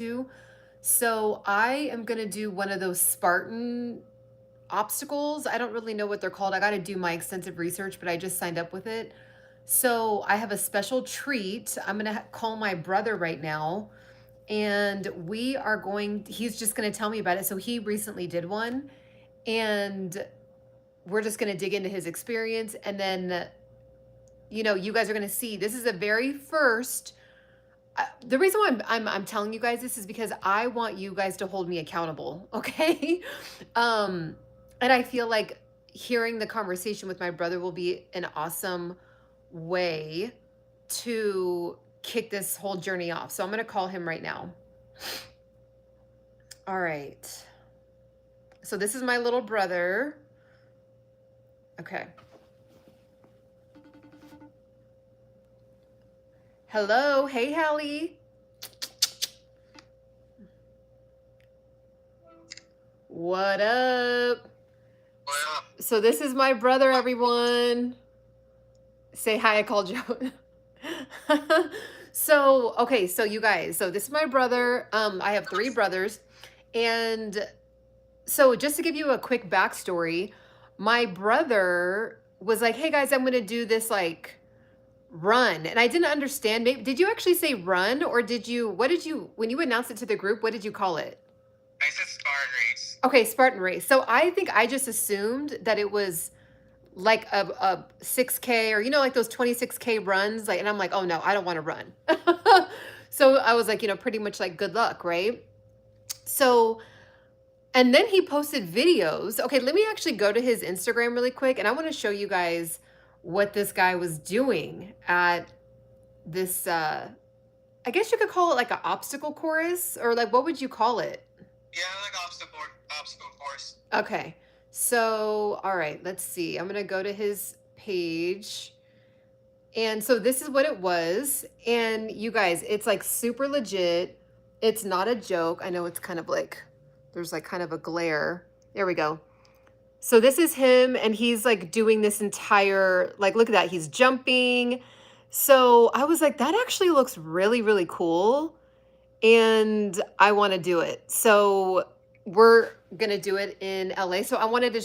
do. So I am gonna do one of those Spartan obstacles. I don't really know what they're called. I got to do my extensive research, but I just signed up with it. So I have a special treat. I'm gonna call my brother right now, and he's just gonna tell me about it. So he recently did one, and we're just gonna dig into his experience, and then you guys are gonna see this is the very first. The reason why I'm telling you guys this is because I want you guys to hold me accountable, okay? um, and I feel like hearing the conversation with my brother will be an awesome way to kick this whole journey off. So I'm gonna call him right now. All right. So this is my little brother. Okay. Hello. Hey, Hallie. What up? Well, So this is my brother, everyone. Say hi, I called you. So, okay, so you guys, so this is my brother. I have 3 brothers. And so just to give you a quick backstory, my brother was like, "Hey guys, I'm gonna do this like run." And I didn't understand. Maybe did you actually say run, or when you announced it to the group, what did you call it? I said Spartan race. Okay, Spartan race. So I think I just assumed that it was like a 6K, or like those 26K runs, like, and I'm like, "Oh no, I don't want to run." So I was like, pretty much like, good luck, right? So, and then he posted videos. Okay, let me actually go to his Instagram really quick, and I want to show you guys what this guy was doing at this I guess you could call it like an obstacle course, or like, what would you call it? Yeah, like obstacle course. Okay. So, all right, let's see. I'm going to go to his page. And so this is what it was. And you guys, it's like super legit. It's not a joke. I know it's kind of like, there's like kind of a glare. There we go. So this is him, and he's like doing this entire, like, look at that. He's jumping. So I was like, that actually looks really, really cool. And I want to do it. So we're going to do it in LA. So I wanted to,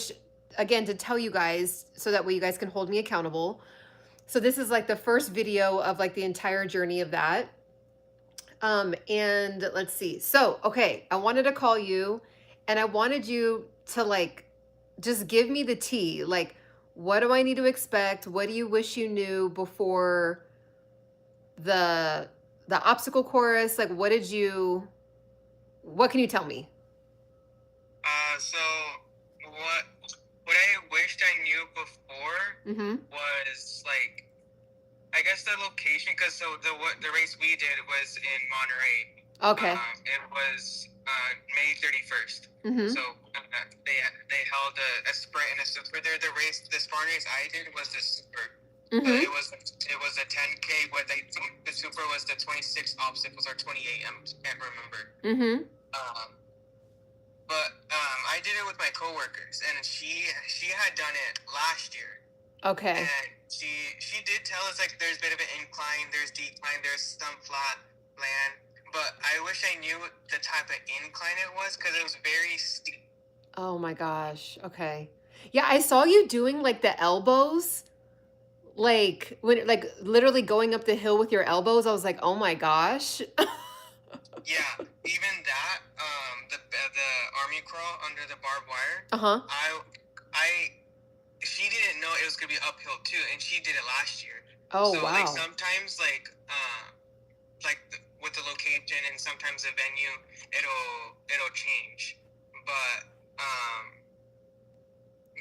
again, to tell you guys so that way you guys can hold me accountable. So this is like the first video of like the entire journey of that. And let's see. So, okay, I wanted to call you, and I wanted you to like just give me the tea. Like, what do I need to expect? What do you wish you knew before the obstacle course? Like, what can you tell me? So what I wished I knew before Mm-hmm. was like, I guess the location, because so the race we did was in Monterey. Okay. It was May 31st. Mm-hmm. So they held a sprint and a super there. The Spartan race I did was the super. Mm-hmm. It was a 10K, but I think the super was the 26 obstacles or 28. I can't remember. Mm-hmm. But I did it with my coworkers, and she had done it last year. Okay. And she did tell us like there's a bit of an incline, there's decline, there's some flat land. But I wish I knew the type of incline it was, because it was very steep. Oh my gosh. Okay. Yeah, I saw you doing like the elbows, like when like literally going up the hill with your elbows. I was like, "Oh my gosh." Yeah, even that, the army crawl under the barbed wire. Uh-huh. She didn't know it was gonna be uphill too, and she did it last year. Oh, So wow. like sometimes with the location and sometimes the venue, it'll change. But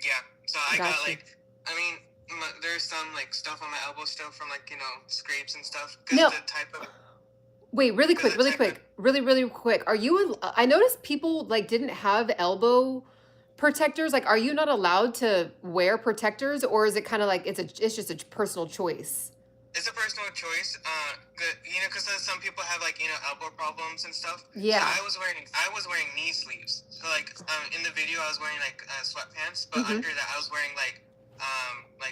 yeah. So I got Gotcha. like, I mean, there's some like stuff on my elbow still from like scrapes and stuff. No. The type of Wait, really quick. Really quick. Are you, I noticed people like didn't have elbow protectors. Like, are you not allowed to wear protectors, or is it kind of like it's just a personal choice? It's a personal choice. Because some people have like elbow problems and stuff. Yeah. So I was wearing knee sleeves. So like in the video I was wearing like sweatpants, but Mhm. under that I was wearing like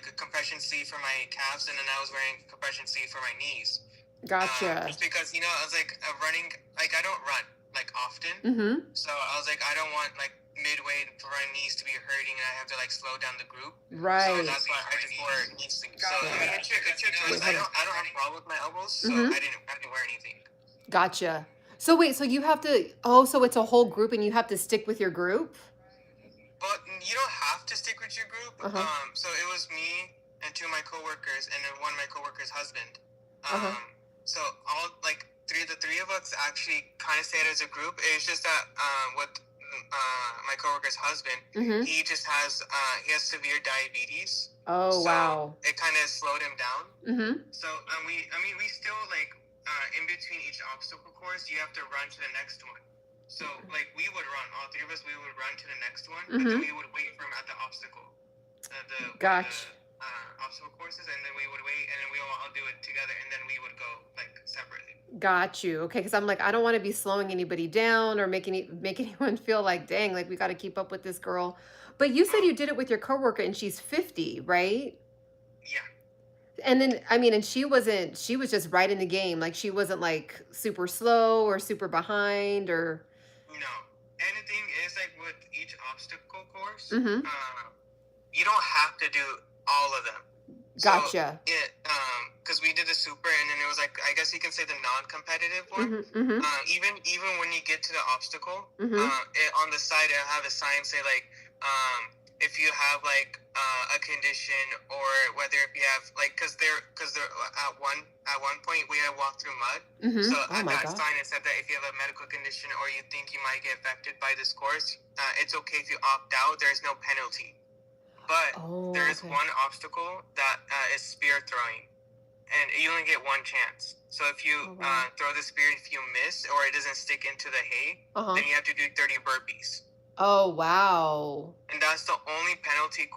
a compression sleeve for my calves, and then I was wearing compression sleeve for my knees. Gotcha. Just because I was like running like I don't run like often, Mm-hmm. so I was like, I don't want like midway for my knees to be hurting and I have to like slow down the group. So Right. that's why I just wore knee sleeves. So I mean, it's your choice. Wait, hold on. I don't have a problem with my elbows, so Mm-hmm. I didn't wear anything. Gotcha. So wait, so you have to, oh, so it's a whole group and you have to stick with your group? But you don't have to stick with your group. Uh-huh. So it was me and two of my coworkers, and then one of my coworkers' husband. Uh-huh. So all like the three of us actually kind of stayed as a group. It's just that with my coworker's husband, Mm-hmm. he just has severe diabetes. Oh, So wow. it kind of slowed him down. Mm-hmm. So we still like in between each obstacle course, you have to run to the next one. So like we would run, all three of us, we would run to the next one, but then we would wait for him at the obstacle, Gotcha. obstacle courses, and then we would wait, and then we all do it together, and then we would go like separately. Got you. Okay, because I'm like, I don't want to be slowing anybody down or make anyone feel like, dang, like we got to keep up with this girl. But you said you did it with your coworker and she's 50, right? Yeah. And then, I mean, and she was just right in the game. Like she wasn't like super slow or super behind or. No. And the thing is, like with each obstacle course, Mm-hmm. You don't have to do all of them. Gotcha. So because we did the super, and then it was like, I guess you can say the non-competitive one. Mm-hmm. Mm-hmm. Even when you get to the obstacle, Mm-hmm. on the side it'll have a sign say like, if you have like a condition, or whether if you have like, because they're at one point we had walked through mud. Mm-hmm. So Oh at my that God. sign it said that if you have a medical condition or you think you might get affected by this course, it's okay if you opt out. There's no penalty. But Oh, there is okay. one obstacle that is spear throwing, and you only get one chance. So if you Oh, wow. throw the spear, if you miss or it doesn't stick into the hay, Uh-huh. then you have to do 30 burpees. Oh, wow. And that's the only penalty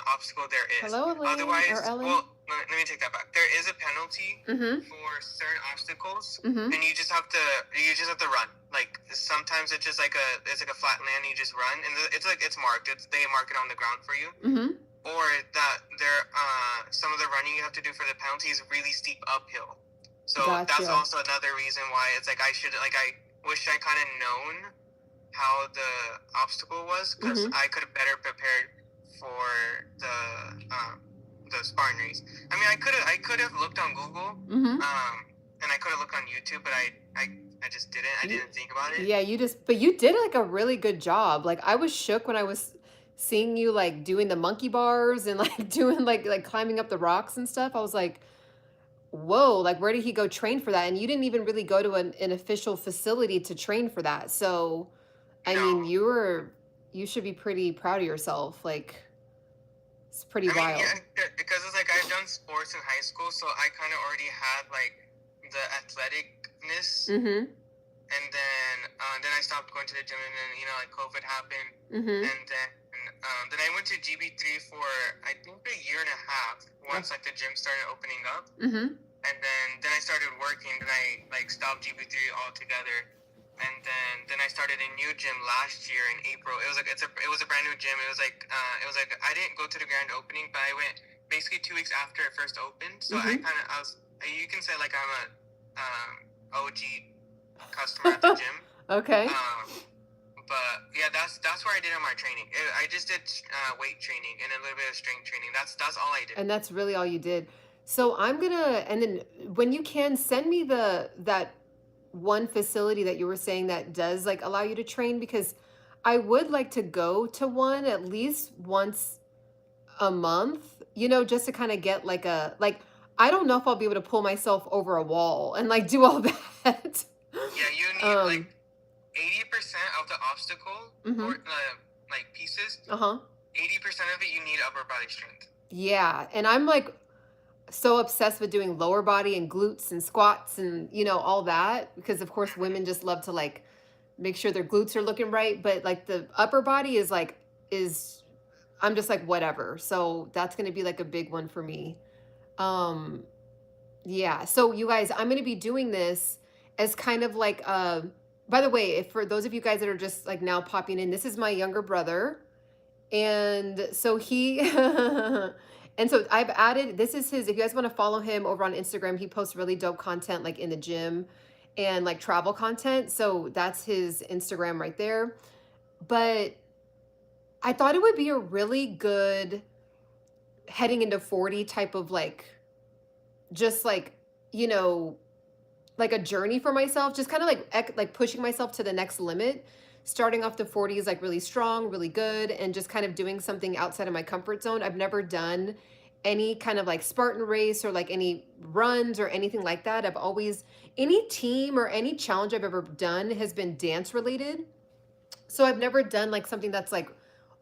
obstacle there is. Hello, Elaine Otherwise, or Ellen? well, let me take that back. There is a penalty Mm-hmm. for certain obstacles, Mm-hmm. and you just have to run. Like sometimes it's just like a flat land, you just run, and it's marked. They mark it on the ground for you. Mm-hmm. Or that there some of the running you have to do for the penalty is really steep uphill. So that's Gotcha. also another reason why it's like I wish I kind of known how the obstacle was, because Mm-hmm. I could have better prepared for the Spartan race. I mean, I could have looked on Google, Mm-hmm. and I could have looked on YouTube, but I just didn't. I didn't think about it. Yeah, but you did like a really good job. Like I was shook when I was seeing you like doing the monkey bars and like doing like climbing up the rocks and stuff. I was like, whoa, like where did he go train for that? And you didn't even really go to an official facility to train for that. So, I mean, No. you should be pretty proud of yourself. Like it's pretty I mean, wild. yeah, because it's like I've done sports in high school, so I kind of already had like the athleticness, Mm-hmm. and then I stopped going to the gym, and then like COVID happened, Mm-hmm. and then I went to GB3 for I think a year and a half once like the gym started opening up, Mm-hmm. and then I started working, then I like stopped GB3 altogether. And then I started a new gym last year in April. It was like it was a brand new gym. It was like I didn't go to the grand opening, but I went basically 2 weeks after it first opened. So I was, you can say like I'm a OG customer at the gym. Okay. But yeah, that's where I did all my training. I just did weight training and a little bit of strength training. That's all I did. And that's really all you did. So and then when you can send me that one facility that you were saying that does like allow you to train, because I would like to go to one at least once a month, just to kind of get like I don't know if I'll be able to pull myself over a wall and like do all that. Yeah, you need like 80% of the obstacle or like pieces. 80% of it you need upper body strength. Yeah, and I'm like so obsessed with doing lower body and glutes and squats and all that, because of course women just love to like make sure their glutes are looking right, but like the upper body is I'm just like whatever. So that's going to be like a big one for me. Yeah, so you guys, I'm going to be doing this as kind of like by the way, if for those of you guys that are just like now popping in, this is my younger brother. And so and so I've added, this is his, if you guys want to follow him over on Instagram, he posts really dope content like in the gym. and like travel content. So that's his Instagram right there. But I thought it would be a really good heading into 40 type of like, just like, you know, like a journey for myself, just kind of like like pushing myself to the next limit. Starting off the 40s like really strong, really good, and just kind of doing something outside of my comfort zone. I've never done any kind of like Spartan race or like any runs or anything like that. I've always, any team or any challenge I've ever done has been dance related. So I've never done like something that's like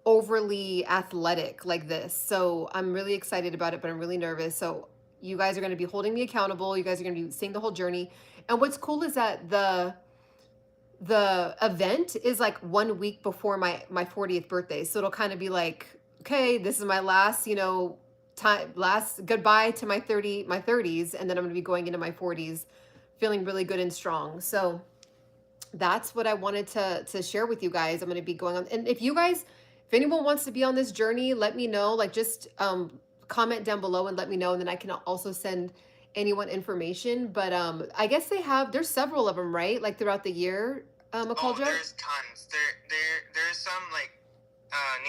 overly athletic like this. So I'm really excited about it, but I'm really nervous. So you guys are going to be holding me accountable. You guys are going to be seeing the whole journey. And what's cool is that the event is like 1 week before my 40th birthday. So it'll kind of be like, okay, this is my last, time, last goodbye to my 30s, and then I'm going to be going into my 40s feeling really good and strong. So that's what I wanted to share with you guys. I'm going to be going on, and if anyone wants to be on this journey, let me know. Like, just comment down below and let me know, and then I can also send anyone information. But I guess there's several of them, right? Like throughout the year, Oh, Macaulay. there's tons. There's some like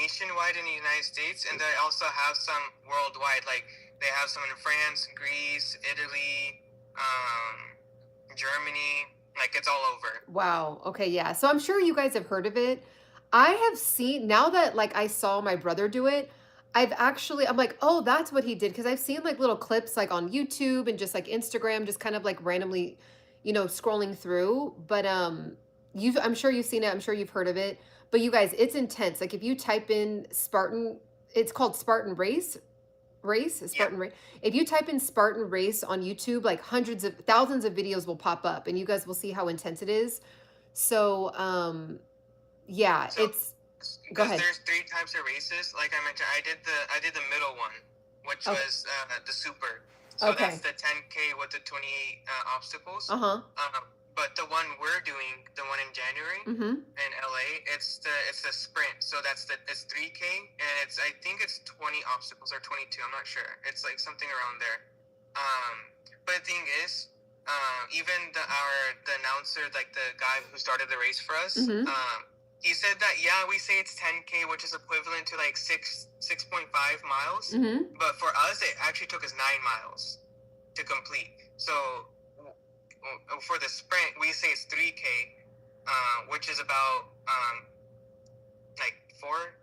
nationwide in the United States, and they also have some worldwide. Like they have some in France, Greece, Italy, Germany. Like it's all over. Wow. Okay, yeah. So I'm sure you guys have heard of it. I have seen, now that like I saw my brother do it, I'm like, oh, that's what he did. Because I've seen like little clips like on YouTube and just like Instagram, just kind of like randomly, scrolling through. But I'm sure you've seen it. I'm sure you've heard of it. But you guys, it's intense. Like if you type in Spartan, it's called Spartan Yeah. Spartan race. If you type in Spartan race on YouTube, like hundreds of thousands of videos will pop up, and you guys will see how intense it is. So yeah, So it's, go because ahead. there's three types of races. Like I mentioned, I did the middle one, which Oh, was the super. So that's okay. the 10K with the 28 obstacles. Uh-huh. But the one we're doing, the one in January Mm-hmm. in LA, it's the sprint. So it's 3K, and I think it's 20 obstacles or 22. I'm not sure. It's like something around there. But the thing is, even the announcer, like the guy who started the race for us, Mm-hmm. he said that we say it's 10K, which is equivalent to like 6.5 miles, Mm-hmm. but for us it actually took us 9 miles to complete. So for the sprint, we say it's 3K, which is about like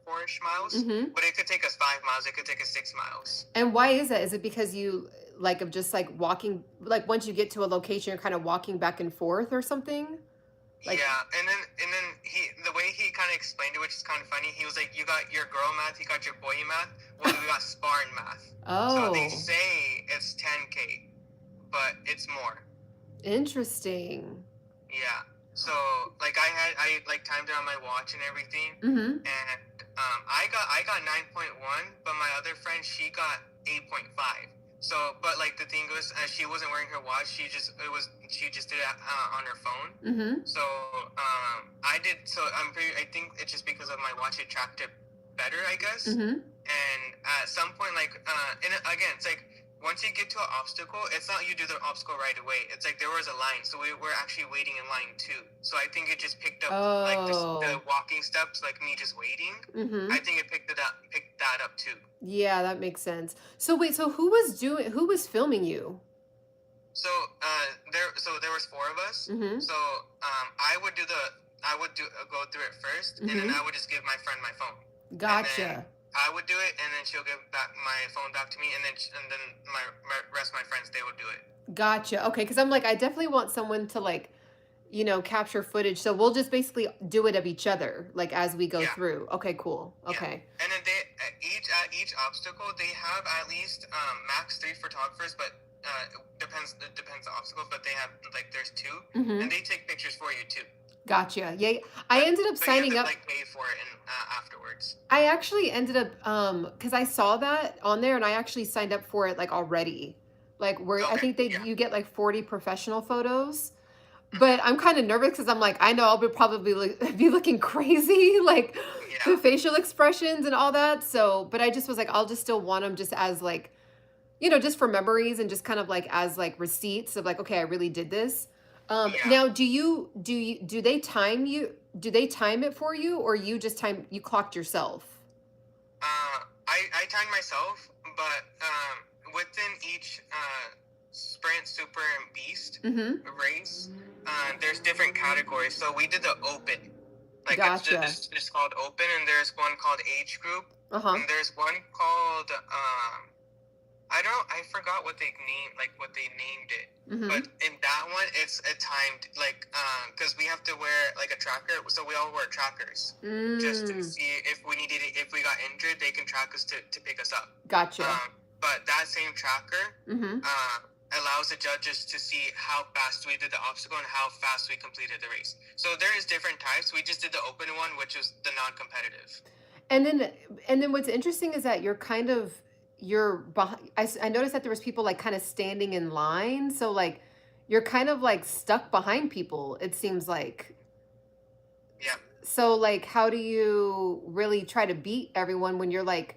four-ish miles. Mm-hmm. But it could take us 5 miles. It could take us 6 miles. And why is that? Is it because you like of just like walking, like once you get to a location, you're kind of walking back and forth or something? Like, Yeah, and then the way he kind of explained it, which is kind of funny. He was like, "You got your girl math, you got your boy math. Well, we got Spartan math. So they oh, say it's 10K, but it's more. interesting. Yeah. So like I like timed it on my watch and everything, Mm-hmm. and I got 9.1, but my other friend, she got 8.5. So, but like the thing was, she wasn't wearing her watch. She just did it on her phone. Mm-hmm. So I did. So I think it's just because of my watch, it tracked it better, I guess. Mm-hmm. And at some point, like, and again, it's like once you get to an obstacle, it's not you do the obstacle right away. It's like there was a line, so we were actually waiting in line too. So I think it just picked up like the Oh. walking steps, like me just waiting. Mm-hmm. I think it picked that up too. Yeah, that makes sense. So wait, so who was filming you? So there was four of us. Mm-hmm. So I would go through it first, and then Mm-hmm. I would just give my friend my phone. Gotcha. I would do it, and then she'll give back my phone back to me, and then my rest of my friends, they would do it. Gotcha. Okay, because I'm like, I definitely want someone to like, capture footage. So we'll just basically do it of each other, like as we go Yeah, through. Okay, cool. yeah. Okay. And then they at each obstacle they have at least max 3 photographers, but it depends the obstacle. But they have like there's 2, Mm-hmm. and they take pictures for you too. Gotcha. Yeah, I ended up But you have signing to up. like pay for it and afterwards. I actually ended up because I saw that on there and I actually signed up for it like already. Like where I Okay, think yeah. you get like 40 professional photos. But I'm kind of nervous because I'm like, I know I'll be probably be looking crazy, like Yeah, the facial expressions and all that. So, but I just was like, I'll just still want them just as like, just for memories and just kind of like as like receipts of like, okay, I really did this. Yeah. Now do they time you? Do they time it for you, or you clocked yourself? I timed myself, but within each sprint, super, and beast Mm-hmm. race, there's different categories. So we did the open, like Gotcha. it's just called open, and there's one called age group, Uh-huh. and there's one called I forgot what they named it. Mm-hmm. But in that one, it's a timed because we have to wear like a tracker, so we all wear trackers just to Mm. see if we got injured, they can track us to pick us up. Gotcha. But that same tracker Mm-hmm. allows the judges to see how fast we did the obstacle and how fast we completed the race. So there is different types. We just did the open one, which was the non-competitive. And then what's interesting is that you're behind. I noticed that there was people like kind of standing in line, so like you're kind of like stuck behind people. It seems like. Yeah. So like, how do you really try to beat everyone when you're like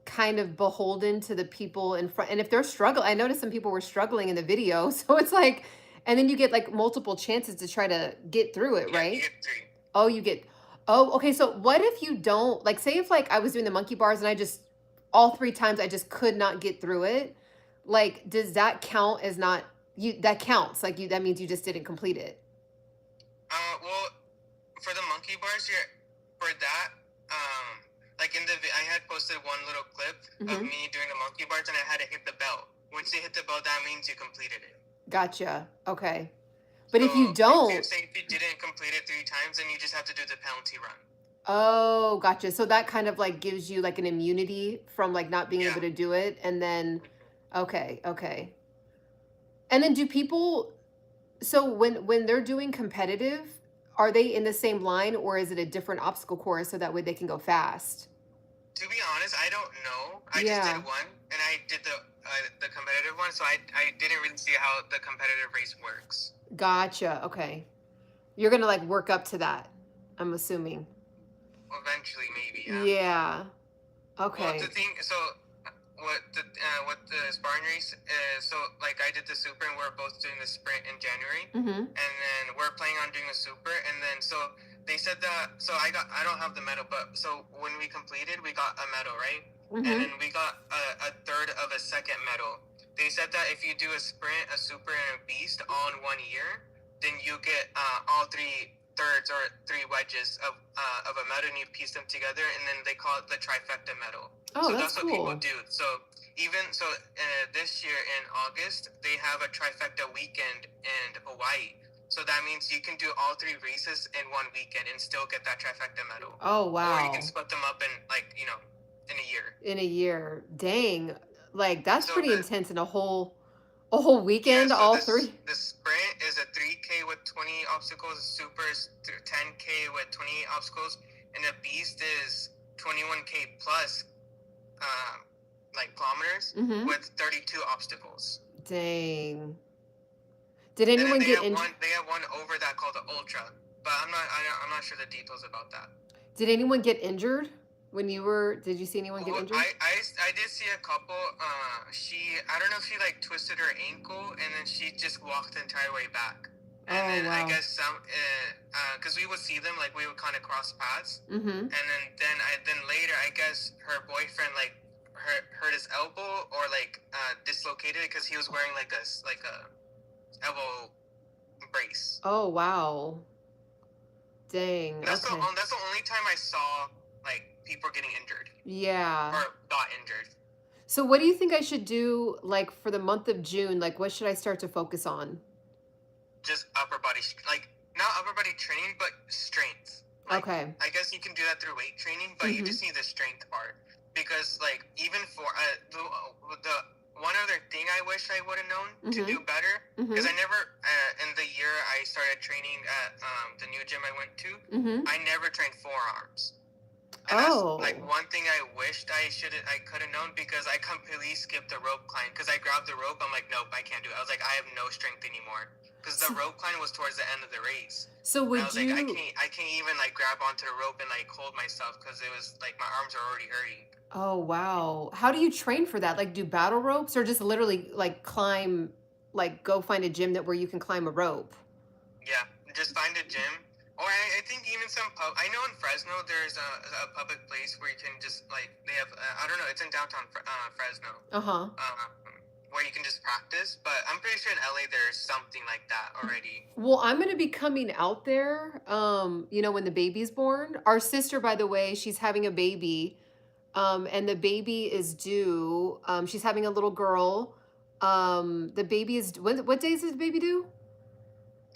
kind of beholden to the people in front? And if they're struggling, I noticed some people were struggling in the video, so it's like, and then you get like multiple chances to try to get through it, Yeah, you right? get three. Oh, you get oh, okay, so what if you don't like, say if, like, I was doing the monkey bars and I just all 3 times I just could not get through it, like, does that count as not you that counts, like, that means you just didn't complete it? Well, for the monkey bars, for that, like I had posted one little clip of Mhm. me doing the monkey bars, and I had to hit the bell. Once you hit the bell, that means you completed it. Gotcha, okay. But So if you don't if you didn't complete it 3 times, then you just have to do the penalty run. oh, gotcha, so that kind of, like, gives you, like, an immunity from, like, not being Yeah. able to do it, and then okay, okay. And then do people so when they're doing competitive, are they in the same line or is it a different obstacle course so that way they can go fast? To be honest, I don't know. I just did Yeah. one, and I did the competitive one, so I didn't really see how the competitive race works. Gotcha. Okay. You're gonna like work up to that, I'm assuming. Eventually, maybe, yeah. Yeah. Well, the Okay. thing, so what the Spartan race is, so like I did the super, and we're both doing the sprint in January, Mm-hmm. and then we're planning on doing a super, and then so they said that, so I don't have the medal, but so when we completed, we got a medal, right? And Mm-hmm. then we got a third of a second medal. They said that if you do a sprint, a super, and a beast all in 1 year, then you get all three thirds or three wedges of a medal, and you piece them together, and then they call it the trifecta medal. Oh, So that's that's what people cool. do. So this year in August, they have a trifecta weekend in Hawaii. So that means you can do all 3 races in one weekend and still get that trifecta medal. Oh, Or you can wow. split them up in in a year. In a year. Dang. Like that's So pretty the intense in a whole Yeah, weekend, so all this three. the sprint is a 3K with 20 obstacles, super is 10K with 20 obstacles, and the beast is 21K plus kilometers Mm-hmm. with 32 obstacles. Dang. Did And then anyone they get have injured? one over that called the ultra, but I'm not sure the details about that. Did anyone get injured when you were? Did you see anyone get Well, injured? I did see a couple. I don't know if she like twisted her ankle, and then she just walked the entire way back. And Oh, then I wow. guess because we would see them, like we would kind of cross paths, Mm-hmm. and then later I guess her boyfriend like hurt his elbow or dislocated it because he was wearing like a elbow brace. Oh, wow. Dang. Okay. That's the only time I saw like people getting injured Yeah. or got injured. So what do you think I should do like for the month of June? Like what should I start to focus on? Just upper body, like not upper body training, but strength. Like Okay. I guess you can do that through weight training, but you Mm-hmm. just need the strength part because like even for the one other thing I wish I would have known to Mm-hmm. do better because Mm-hmm. I never in the year I started training at the new gym I went to, Mm-hmm. I never trained forearms. And that's like Oh. one thing I wished I could have known because I completely skipped the rope climb because I grabbed the rope. I'm like, nope, I can't do it. I was like, I have no strength anymore because the So, rope climb was towards the end of the race. so And I would was like, you I can't even like grab onto the rope and like hold myself because it was like my arms are already hurting. oh wow. How do you train for that? Like do battle ropes or just literally like climb like go find a gym that where you can climb a rope? Yeah, just find a gym. Or I think even I know in Fresno there's a public place where you can just like they have I don't know, it's in downtown Fresno. Uh-huh. Where you can just practice, but I'm pretty sure in LA there's something like that already. Well, I'm going to be coming out there, when the baby's born. Our sister, by the way, she's having a baby, and the baby is due. She's having a little girl. The baby is, what days is the baby due?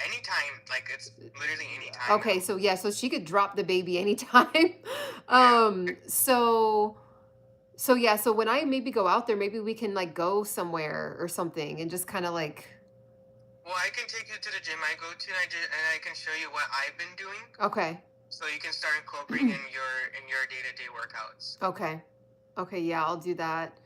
Anytime, like it's literally anytime. Okay, so yeah, so she could drop the baby anytime. Yeah. So yeah, so when I maybe go out there, maybe we can like go somewhere or something and just kind of like, Well, I can take you to the gym I go to, and I can show you what I've been doing, okay. so you can start incorporating in your day-to-day workouts. Okay. Okay, yeah, I'll do that.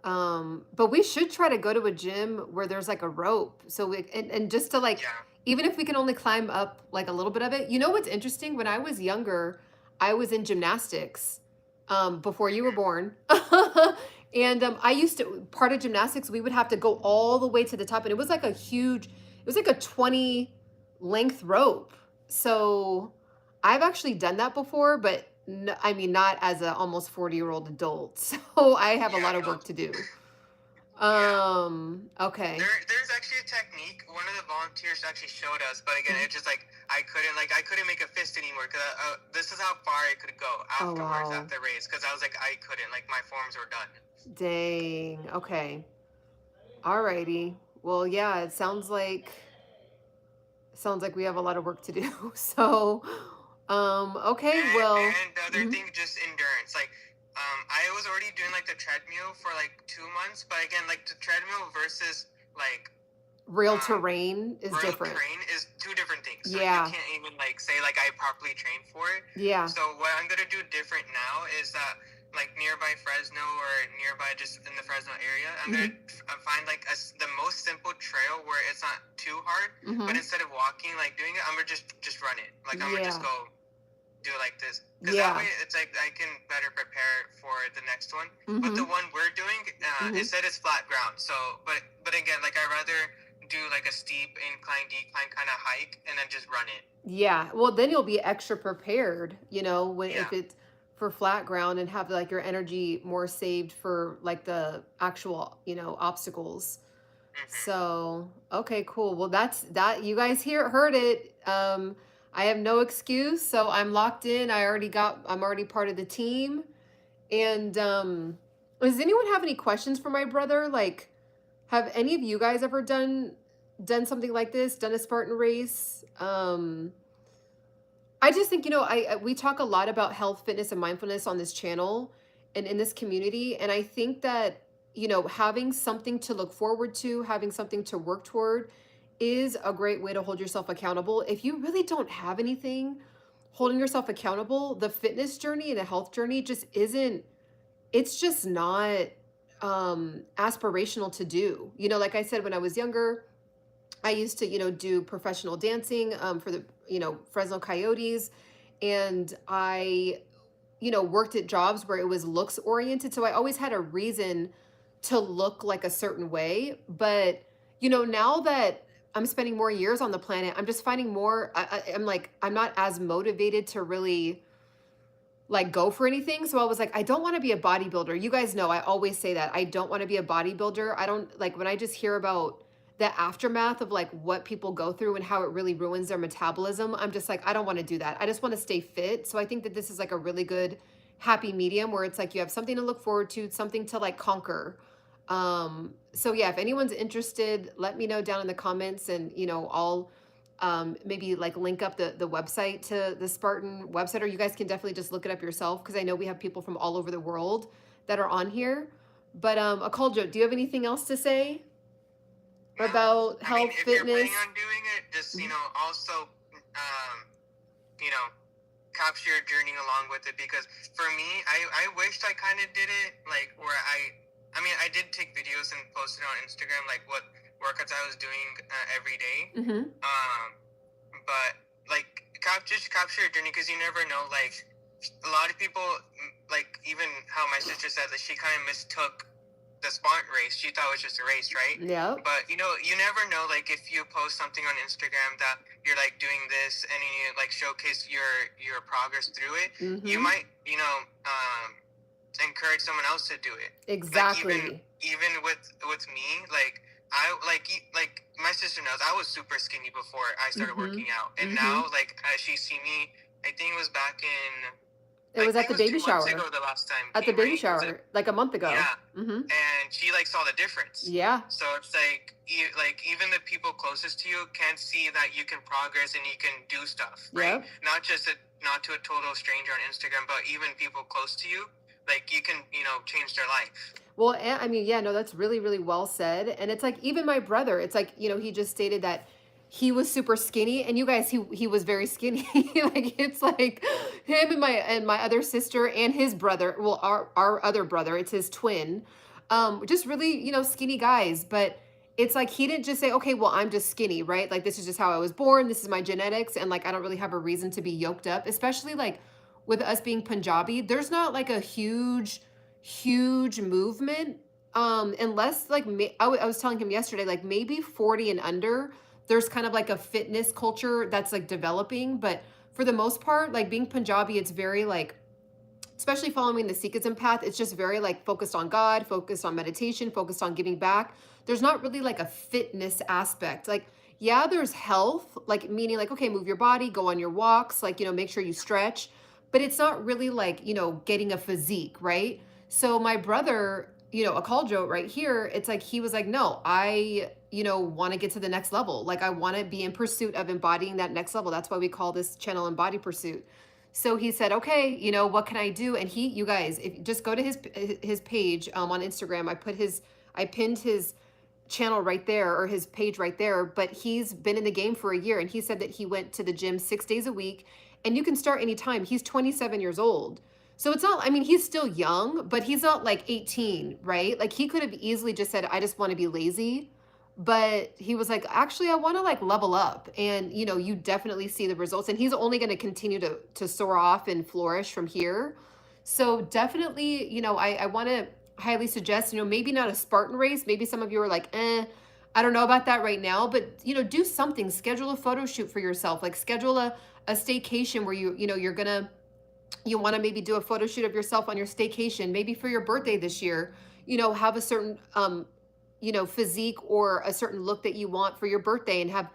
But we should try to go to a gym where there's like a rope. So and just to like, Yeah. even if we can only climb up like a little bit of it. You know what's interesting? When I was younger, I was in gymnastics, before you were born. And I used to, part of gymnastics, we would have to go all the way to the top, and it was like it was like a 20 length rope. So I've actually done that before, but I mean, not as a almost 40-year-old adult. So I have a Yeah, lot of no. work to do. Yeah. Okay. There's actually a technique. One of the volunteers actually showed us, but again, it's just like I couldn't make a fist anymore because this is how far I could go Oh, afterwards wow. after race because I was like I couldn't, like my forms were done. Dang. Okay. Alrighty. Well, yeah, it sounds like we have a lot of work to do. So, okay, well, And the other mhm. thing, just endurance. Like, I was already doing like the treadmill for like 2 months, but again, like the treadmill versus like Real terrain is real different. train is two different things. So Yeah. you can't even like say like I properly trained for it. Yeah. So what I'm gonna do different now is that like nearby Fresno or nearby just in the Fresno area, I'm Mhm. gonna find like the most simple trail where it's not too hard, but Mhm. instead of walking like doing it, I'm gonna just run it. Like I'm gonna just Yeah. go do it like this, because that Yeah. way it's like I can better prepare for the next one. But the Mhm. one we're doing, Mhm. it said it's flat ground. So, but again, like I rather do like a steep incline, decline kind of hike, and then just run it. Yeah. Well, then you'll be extra prepared, when Yeah. if it's for flat ground, and have like your energy more saved for like the actual, obstacles. Hmm. So, okay, cool. Well, that's that. You guys heard it. I have no excuse, so I'm locked in. I'm already part of the team. And does anyone have any questions for my brother? Like, have any of you guys ever done something like this? Done a Spartan race? I just think, we talk a lot about health, fitness, and mindfulness on this channel and in this community. And I think that, having something to look forward to, having something to work toward is a great way to hold yourself accountable. If you really don't have anything holding yourself accountable, the fitness journey and the health journey just isn't, it's just not aspirational to do. Like I said, when I was younger, I used to, do professional dancing for the, Fresno Coyotes. And I, worked at jobs where it was looks oriented. So I always had a reason to look like a certain way. But, now that I'm spending more years on the planet, I'm just finding I'm like, I'm not as motivated to really like go for anything. So I was like, I don't want to be a bodybuilder. You guys know I always say that. I don't want to be a bodybuilder. I don't like when I just hear about the aftermath of like what people go through and how it really ruins their metabolism. I'm just like, I don't want to do that. I just want to stay fit. So I think that this is like a really good happy medium where it's like you have something to look forward to, something to like conquer. So yeah, if anyone's interested, let me know down in the comments, and I'll maybe like link up the website to the Spartan website, or you guys can definitely just look it up yourself, because I know we have people from all over the world that are on here. But Akoljo, do you have anything else to say No, about I mean health, if you're planning fitness? on doing it, just also you know capture your journey along with it, because for me, I wished I kind of did it like where I mean I did take videos and posted it on Instagram like what workouts I was doing every day. Mm-hmm. But like just capture your journey, because you never know. Like a lot of people, like even how my sister said that she kind of mistook the Spartan race. She thought it was just a race, right? Yeah. But you never know. Like if you post something on Instagram that you're like doing this and you like showcase your progress through it, you might encourage someone else to do it. Exactly. Like even with me, like I like my sister knows I was super skinny before I started working out, and now like as she see me, I think it was back in. It was at the baby shower. Ago, the last time at the baby shower, like a month ago. Yeah. And she like saw the difference. Yeah. So it's like even the people closest to you can see that you can progress and you can do stuff, right? Yep. Not to a total stranger on Instagram, but even people close to you, like you can change their life. Well, I mean, yeah, no, that's really, really well said. And it's like even my brother, it's like he just stated that he was super skinny, and you guys, he was very skinny. Like it's like him and my other sister and his brother. Well, our other brother, it's his twin. Just really, skinny guys. But it's like he didn't just say, okay, well, I'm just skinny, right? Like this is just how I was born. This is my genetics, and like I don't really have a reason to be yoked up, especially like with us being Punjabi. There's not like a huge movement. Unless like I was telling him yesterday, like maybe 40 and under. There's kind of like a fitness culture that's like developing, but for the most part, like being Punjabi, it's very like, especially following the Sikhism path, it's just very like focused on God, focused on meditation, focused on giving back. There's not really like a fitness aspect. Like, yeah, there's health, like meaning like, okay, move your body, go on your walks, like, make sure you stretch, but it's not really like, getting a physique, right? So my brother, a Akaljo right here, it's like, he was like, no, I want to get to the next level. Like I want to be in pursuit of embodying that next level. That's why we call this channel Embody Pursuit. So he said, okay, what can I do? And you guys, if just go to his page on Instagram, I pinned his channel right there, or his page right there, but he's been in the game for a year. And he said that he went to the gym 6 days a week, and you can start anytime. He's 27 years old. So it's not, I mean, he's still young, but he's not like 18, right? Like he could have easily just said, I just want to be lazy. But he was like, actually, I want to like level up. And, you definitely see the results. And he's only going to continue to soar off and flourish from here. So definitely, I want to highly suggest, maybe not a Spartan race. Maybe some of you are like, I don't know about that right now. But, do something. Schedule a photo shoot for yourself. Like schedule a staycation where you want to maybe do a photo shoot of yourself on your staycation. Maybe for your birthday this year, have a certain physique or a certain look that you want for your birthday, and have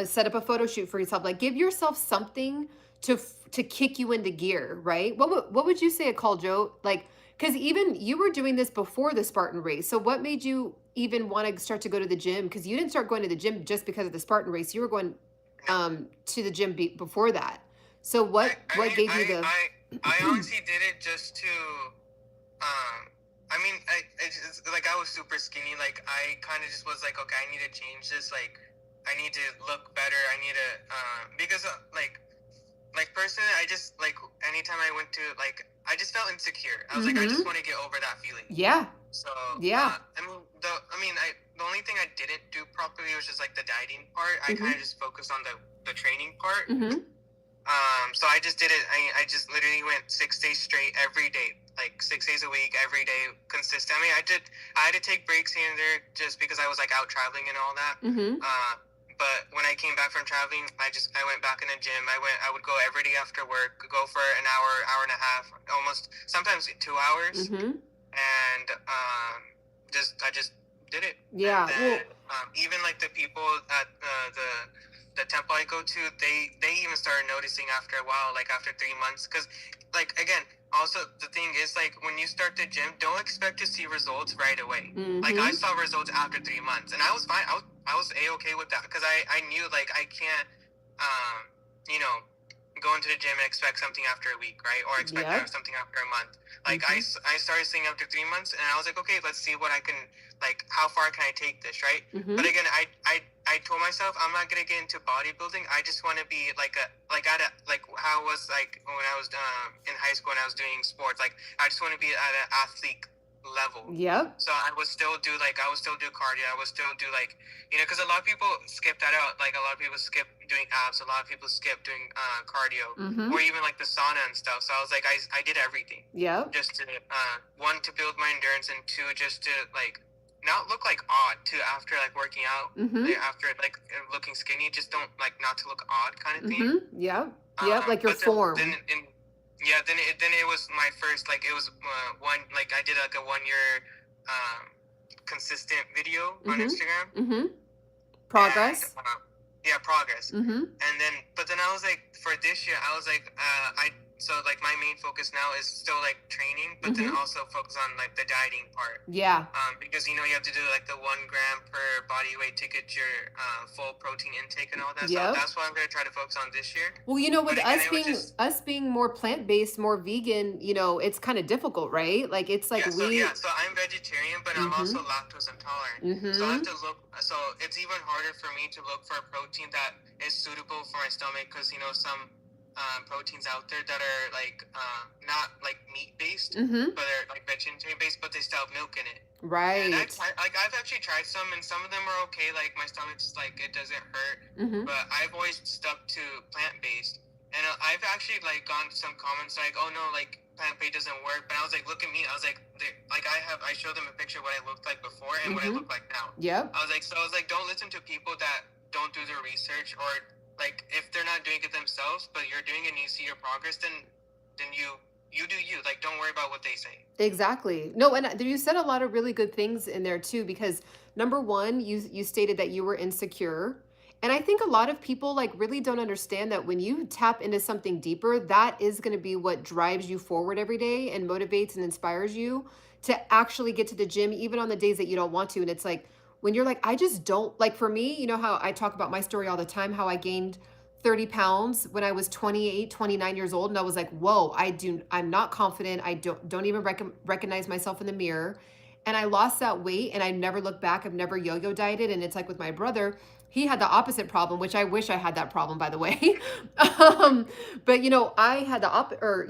set up a photo shoot for yourself. Like give yourself something to kick you into gear, right? What would you say, Akaljo? Like, because even you were doing this before the Spartan race. So what made you even want to start to go to the gym? Because you didn't start going to the gym just because of the Spartan race. You were going to the gym before that. So what gave you the? I honestly did it just to. I mean, I just, like I was super skinny. Like I kind of just was like, okay, I need to change this. Like I need to look better. I need to because like personally, I just like anytime I went to like I just felt insecure. I was like, I just want to get over that feeling. Yeah. So yeah. The only thing I didn't do properly was just like the dieting part. I kind of just focused on the training part. So I just did it. I just literally went 6 days straight every day, like 6 days a week, every day, consistent. I mean, I had to take breaks here and there just because I was like out traveling and all that. But when I came back from traveling, I went back in the gym. I would go every day after work, go for an hour, hour and a half, almost sometimes 2 hours, and I just did it. Yeah. And then, even like the people at the temple I go to, they even started noticing after a while, like after 3 months, because like again, also the thing is like when you start the gym, don't expect to see results right away. Like I saw results after 3 months, and I was fine. I was a-okay with that because I knew like I can't go into the gym and expect something after a week, right? Or expect to have something after a month. Like I started seeing after 3 months, and I was like, okay, let's see what I can, like, how far can I take this, right? But again, I told myself I'm not gonna get into bodybuilding. I just want to be like how it was like when I was in high school when I was doing sports. Like I just want to be at an athlete level. Yep. So I would still do cardio. I would still do like, because a lot of people skip that out. Like a lot of people skip doing abs. A lot of people skip doing cardio, Mm-hmm. or even like the sauna and stuff. So I was like, I did everything. Yep. Just to one, to build my endurance, and two, just to like not look like odd too after like working out. Mm-hmm. Like, after like looking skinny, just don't like not to look odd kind of thing. Mm-hmm. Yep. Yep. Like your But form. then it was my first, like, it was one, like I did like a 1 year consistent video on Mm-hmm. Instagram. Mm-hmm. Progress. And, progress. Mm-hmm. But then I was like, for this year, I was like, so like my main focus now is still like training, but then Mm-hmm. also focus on like the dieting part. Yeah. Because you have to do like the 1 gram per body weight to get your full protein intake and all that. Yep. So that's what I'm gonna try to focus on this year. Well, with But again, us being more plant-based, more vegan, it's kind of difficult, right? Like it's like so I'm vegetarian, but I'm also lactose intolerant. Mm-hmm. So I have to look. So it's even harder for me to look for a protein that is suitable for my stomach, because some proteins out there that are like not like meat based, Mm-hmm. but they're like vegetarian based, but they still have milk in it. Right. And I've actually tried some, and some of them are okay. Like my stomach's like, it doesn't hurt, Mm-hmm. but I've always stuck to plant based. And I've actually like gone to some comments like, oh no, like plant-based doesn't work. But I was like, look at me. I was like, I showed them a picture of what I looked like before and what I look like now. Yep. I was like, don't listen to people that don't do their research, or like if they're not doing it themselves, but you're doing it and you see your progress, then you do you. Like, don't worry about what they say. Exactly. No, and you said a lot of really good things in there too, because number one, you stated that you were insecure. And I think a lot of people like really don't understand that when you tap into something deeper, that is going to be what drives you forward every day and motivates and inspires you to actually get to the gym, even on the days that you don't want to. And it's like, when you're like, I just don't, like for me, you know how I talk about my story all the time, how I gained 30 pounds when I was 28, 29 years old. And I was like, whoa, I'm not confident. I don't even recognize myself in the mirror. And I lost that weight and I never looked back. I've never yo-yo dieted. And it's like with my brother, he had the opposite problem, which I wish I had that problem, by the way. But I had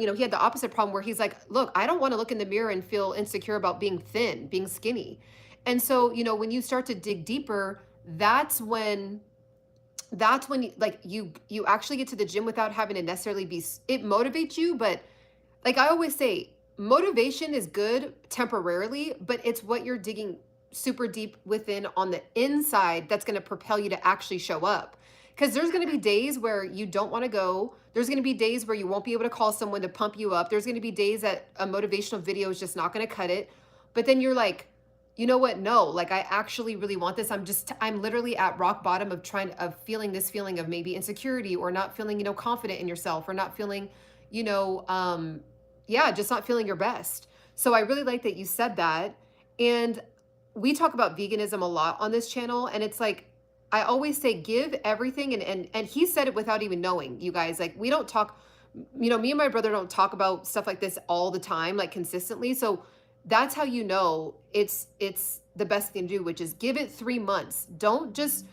he had the opposite problem where he's like, look, I don't want to look in the mirror and feel insecure about being thin, being skinny. And so, when you start to dig deeper, that's when like you actually get to the gym without having to necessarily it motivates you. But like I always say, motivation is good temporarily, but it's what you're digging super deep within on the inside that's going to propel you to actually show up. Because there's going to be days where you don't want to go. There's going to be days where you won't be able to call someone to pump you up. There's going to be days that a motivational video is just not going to cut it. But then you're like, you know what? No, like I actually really want this. I'm literally at rock bottom of feeling this feeling of maybe insecurity, or not feeling, confident in yourself, or not feeling, just not feeling your best. So I really like that you said that. And we talk about veganism a lot on this channel. And it's like, I always say, give everything. And he said it without even knowing, you guys, like we don't talk, me and my brother don't talk about stuff like this all the time, like consistently. So that's how it's the best thing to do, which is give it 3 months. Don't just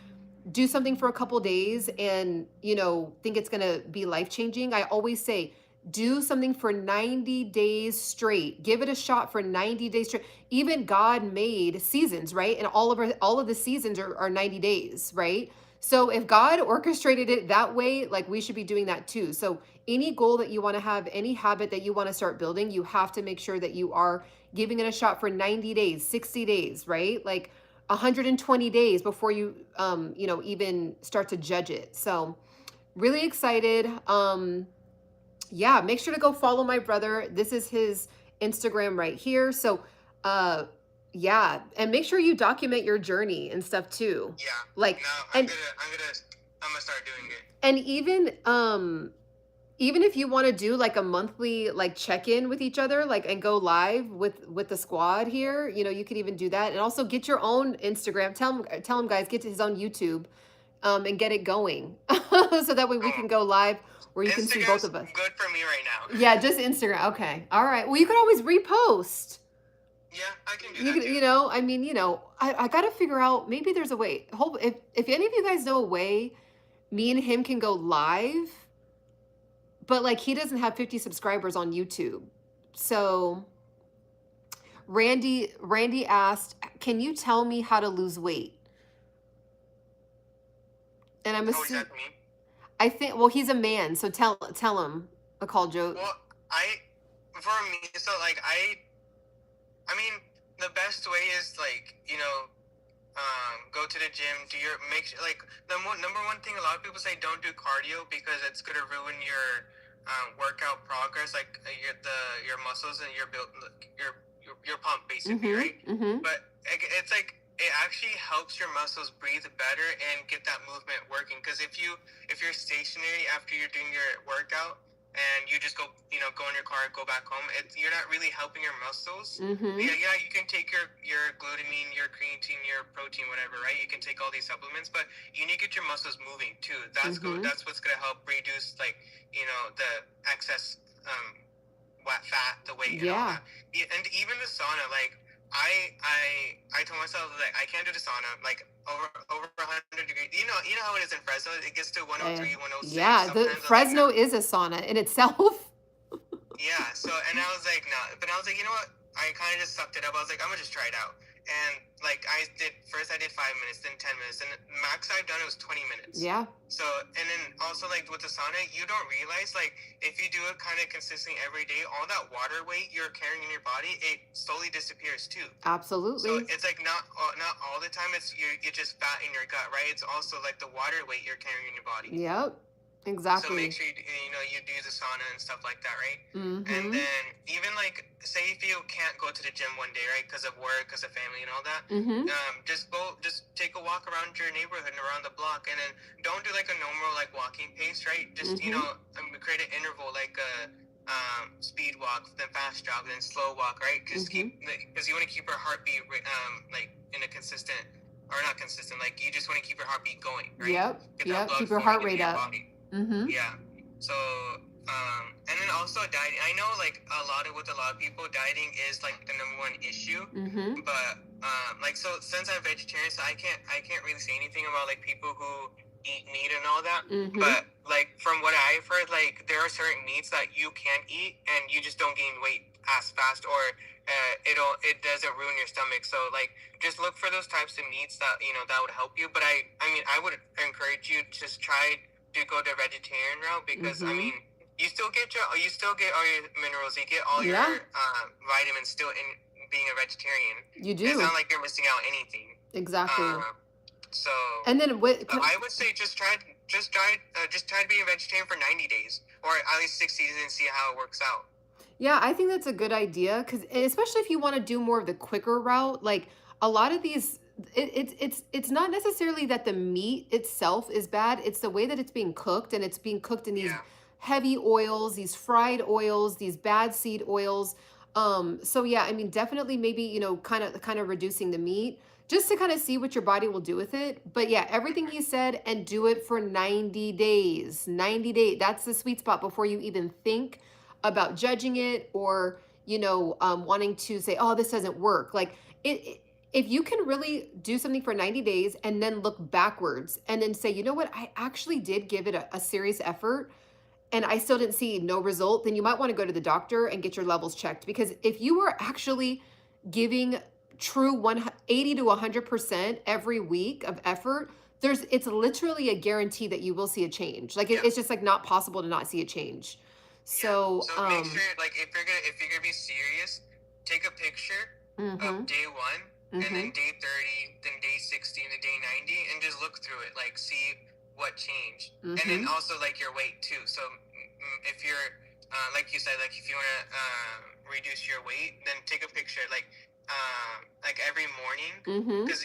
do something for a couple days and, think it's going to be life-changing. I always say, do something for 90 days straight. Give it a shot for 90 days straight. Even God made seasons, right? And all of the seasons are 90 days, right? So if God orchestrated it that way, like we should be doing that too. So any goal that you want to have, any habit that you want to start building, you have to make sure that you are giving it a shot for 90 days, 60 days, right? Like 120 days before you, even start to judge it. So really excited. Make sure to go follow my brother. This is his Instagram right here. So, and make sure you document your journey and stuff too. Yeah. Like, no, I'm gonna start doing it. And even if you want to do like a monthly like check-in with each other, like, and go live with the squad here, you could even do that. And also get your own Instagram. Tell him guys, get to his own YouTube, and get it going. So that way we can go live where you can see both of us. Good for me right now. Yeah, just Instagram. Okay. All right. Well, you could always repost. Yeah, I can do that too. I got to figure out, maybe there's a way. If any of you guys know a way me and him can go live, but like he doesn't have 50 subscribers on YouTube. So Randy asked, "Can you tell me how to lose weight?" And I'm Oh, is assuming, that me? I think, well, he's a man, so tell him. A call joke. Well, for me, so like I mean, the best way is like, go to the gym, like number one thing. A lot of people say don't do cardio because it's gonna ruin your workout progress, like your muscles and your pump basically, Mm-hmm. right? Mm-hmm. But it's like it actually helps your muscles breathe better and get that movement working. Because if you're stationary after you're doing your workout and you just go in your car, go back home, you're not really helping your muscles. Mm-hmm. Yeah, you can take your glutamine, your creatine, your protein, whatever, right? You can take all these supplements, but you need to get your muscles moving too. That's what's gonna help reduce the excess fat, the weight, and all Yeah. that. And even the sauna, like I told myself like I can't do the sauna like over 100 degrees. You know how it is in Fresno. It gets to 103, 106. Yeah, the Sometimes I was like, Fresno nah. is a sauna in itself. Yeah. So and I was like, nah. But I was like, you know what? I kind of just sucked it up. I was like, I'm gonna just try it out. And like I did 5 minutes, then 10 minutes, and max I've done it was 20 minutes. Yeah. So and then also like with the sauna, you don't realize like if you do it kind of consistently every day, all that water weight you're carrying in your body, it slowly disappears too. Absolutely. So it's like not all the time. It's just fat in your gut, right? It's also like the water weight you're carrying in your body. Yep. Exactly. So make sure you do the sauna and stuff like that, right? Mm-hmm. And then even like say if you can't go to the gym one day, right, because of work, because of family and all that, Mm-hmm. just take a walk around your neighborhood and around the block, and then don't do like a normal like walking pace, right? Just create an interval like a speed walk, then fast jog, then slow walk, right? Just because you want to keep your heartbeat like in a consistent or not consistent, like you just want to keep your heartbeat going, right? Yep. Keep your heart rate up. Body. Mm-hmm. Yeah. So, and then also dieting. I know like with a lot of people, dieting is like the number one issue. Mm-hmm. But so since I'm vegetarian, so I can't really say anything about like people who eat meat and all that. Mm-hmm. But like from what I've heard, like there are certain meats that you can eat and you just don't gain weight as fast, or it doesn't ruin your stomach. So like just look for those types of meats that that would help you. But I would encourage you to just try to go the vegetarian route because you still get all your minerals, you get all your vitamins still in being a vegetarian. You do. It's not like you're missing out anything. Exactly. So and then I would say just try to be a vegetarian for 90 days or at least 60 days and see how it works out. Yeah, I think that's a good idea because especially if you want to do more of the quicker route, like a lot of these, it's not necessarily that the meat itself is bad. It's the way that it's being cooked, and it's being cooked in these heavy oils, these fried oils, these bad seed oils. So yeah, I mean, definitely maybe kind of reducing the meat just to kind of see what your body will do with it. But yeah, everything he said, and do it for 90 days. 90 days. That's the sweet spot before you even think about judging it or wanting to say, oh, this doesn't work. Like if you can really do something for 90 days and then look backwards and then say, you know what, I actually did give it a serious effort and I still didn't see no result, then you might want to go to the doctor and get your levels checked. Because if you were actually giving true 80 to 100% every week of effort, it's literally a guarantee that you will see a change. Like it's just like not possible to not see a change. So make sure, like, if you're gonna be serious, take a picture of day 1, and then day 30, then day 60, and then day 90, and just look through it, like see what changed, and then also like your weight too. So if you're like you said, like if you want to reduce your weight, then take a picture like every morning, because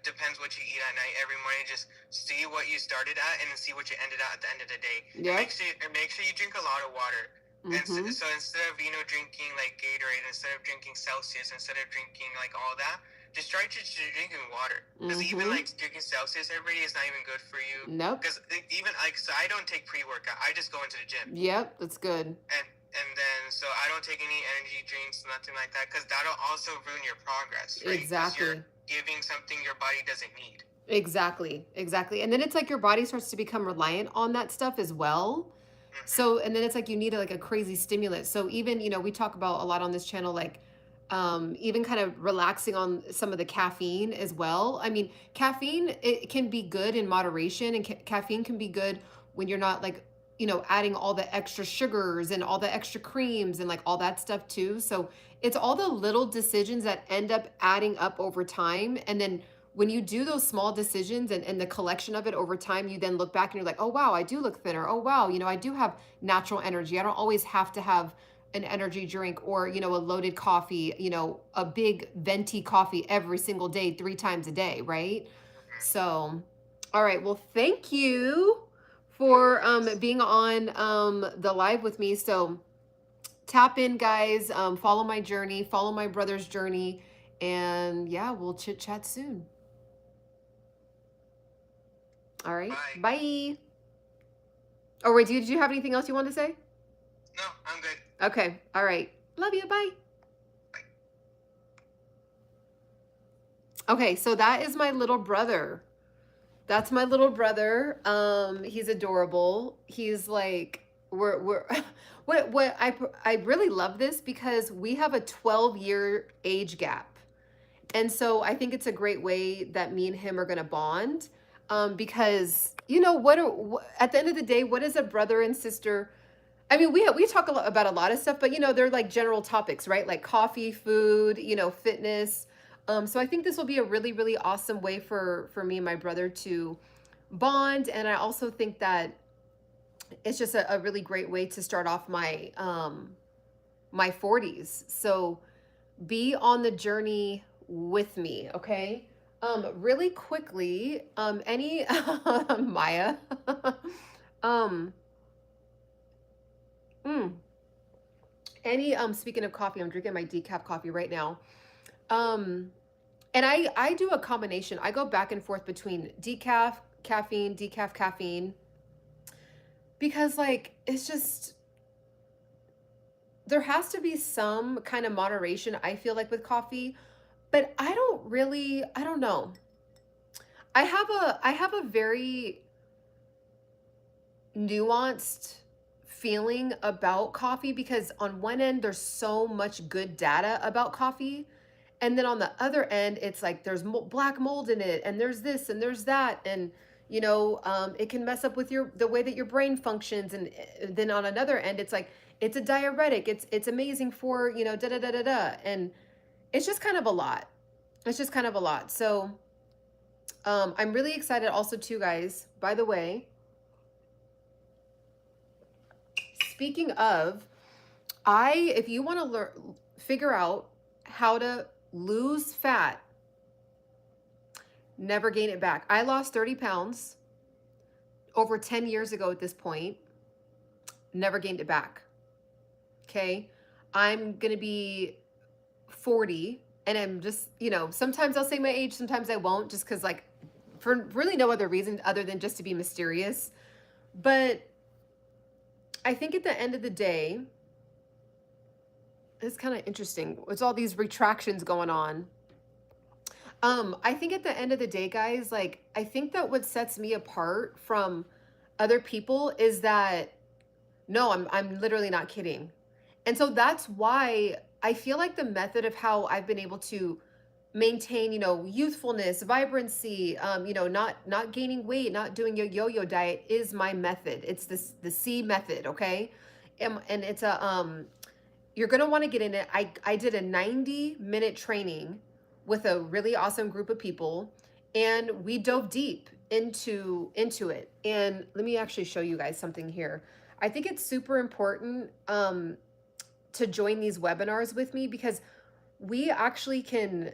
depends what you eat at night. Every morning, just see what you started at and see what you ended at the end of the day. Yeah. Make sure you drink a lot of water. And so instead of drinking like Gatorade, instead of drinking Celsius, instead of drinking like all that, just try to drinking water. Because even like drinking Celsius every day is not even good for you. Nope. Because even so I don't take pre-workout. I just go into the gym. Yep, that's good. And then, so I don't take any energy drinks, nothing like that, because that'll also ruin your progress, right? Exactly. You're giving something your body doesn't need. Exactly. And then it's like your body starts to become reliant on that stuff as well. So, and then it's like you need a crazy stimulus. So even, we talk about a lot on this channel, like even kind of relaxing on some of the caffeine as well. I mean, caffeine, it can be good in moderation, and caffeine can be good when you're not like, adding all the extra sugars and all the extra creams and like all that stuff too. So it's all the little decisions that end up adding up over time. And then when you do those small decisions and the collection of it over time, you then look back and you're like, oh, wow, I do look thinner. Oh, wow, I do have natural energy. I don't always have to have an energy drink or, a loaded coffee, a big venti coffee every single day, 3 times a day, right? Mhm. So, all right. Well, thank you No for worries. being on the live with me. So tap in, guys. Follow my journey, follow my brother's journey, and yeah, we'll chit chat soon. All right. Bye. Bye. Oh, wait, did you have anything else you wanted to say? No, I'm good. Okay. All right. Love you. Bye. Bye. Okay, so that is my little brother. That's my little brother. He's adorable. He's like we're what I really love this because we have a 12-year age gap. And so I think it's a great way that me and him are going to bond. Because at the end of the day, what is a brother and sister? I mean, we talk about a lot of stuff, but they're like general topics, right? Like coffee, food, fitness. So I think this will be a really, really awesome way for me and my brother to bond. And I also think that it's just a really great way to start off my 40s. So be on the journey with me, okay? Really quickly, any Maya. um, mm, any speaking of coffee, I'm drinking my decaf coffee right now. Um, and I do a combination. I go back and forth between decaf caffeine, because like it's just there has to be some kind of moderation, I feel like, with coffee, but I don't know. I have a very nuanced feeling about coffee, because on one end there's so much good data about coffee, and then on the other end it's like there's black mold in it, and there's this and there's that, and it can mess up with the way that your brain functions, and then on another end it's like it's a diuretic, it's amazing for da da da da da, and it's just kind of a lot. It's just kind of a lot. So I'm really excited also too, guys, by the way. Speaking of, if you want to figure out how to lose fat, never gain it back. I lost 30 pounds over 10 years ago at this point, never gained it back. Okay. I'm going to be 40, and I'm just, sometimes I'll say my age, sometimes I won't, just because, like, for really no other reason other than just to be mysterious. But I think at the end of the day, it's kind of interesting. It's all these retractions going on. I think at the end of the day, guys, like, I think that what sets me apart from other people is that, no, I'm literally not kidding. And so that's why I feel like the method of how I've been able to maintain, youthfulness, vibrancy, not gaining weight, not doing a yo-yo diet is my method. It's the C method, okay? And it's you're going to want to get in it. I did a 90-minute training with a really awesome group of people, and we dove deep into it. And let me actually show you guys something here. I think it's super important to join these webinars with me, because we actually can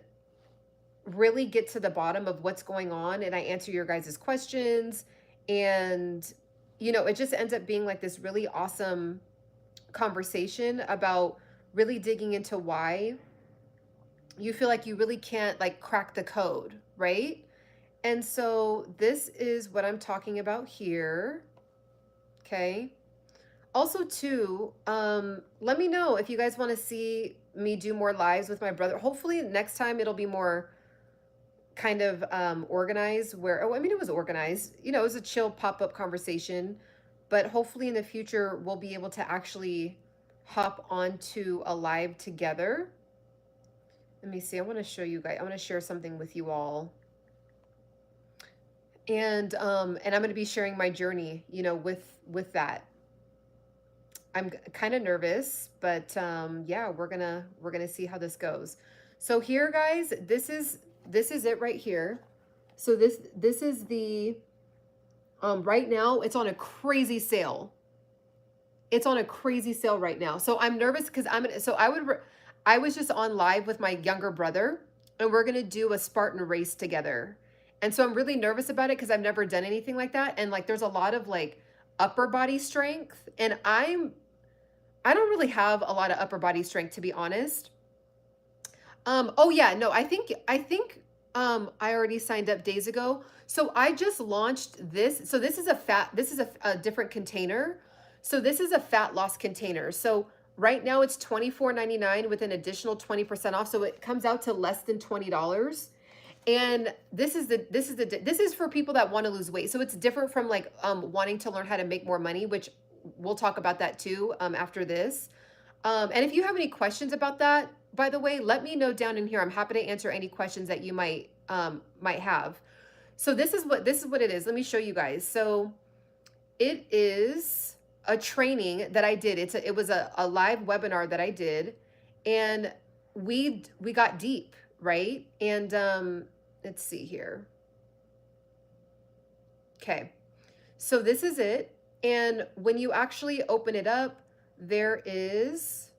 really get to the bottom of what's going on, and I answer your guys' questions, and it just ends up being like this really awesome conversation about really digging into why you feel like you really can't like crack the code, right? And so this is what I'm talking about here. Okay. Also too, let me know if you guys want to see me do more lives with my brother. Hopefully next time it'll be more kind of organized, where I mean, it was organized, it was a chill pop-up conversation, but hopefully in the future we'll be able to actually hop onto a live together. Let me see. I want to show you guys. I want to share something with you all. And I'm going to be sharing my journey, you know, with that. I'm kind of nervous, but yeah, we're gonna see how this goes. So here, guys, this is it right here. So this is the right now it's on a crazy sale. It's on a crazy sale right now. So I'm nervous because I was just on live with my younger brother, and we're gonna do a Spartan race together. And so I'm really nervous about it because I've never done anything like that. And like there's a lot of like upper body strength. And I don't really have a lot of upper body strength, to be honest. Oh yeah, no, I already signed up days ago. So I just launched this. So this is a different container. So this is a fat loss container. So right now it's $24.99 with an additional 20% off. So it comes out to less than $20. And this is for people that want to lose weight. So it's different from like wanting to learn how to make more money, which we'll talk about that too after this. And if you have any questions about that, by the way, let me know down in here. I'm happy to answer any questions that you might have. So this is what it is. Let me show you guys. So it is a training that I did. It was a live webinar that I did, and we got deep, right? And let's see here. Okay. So this is it. And when you actually open it up, there is,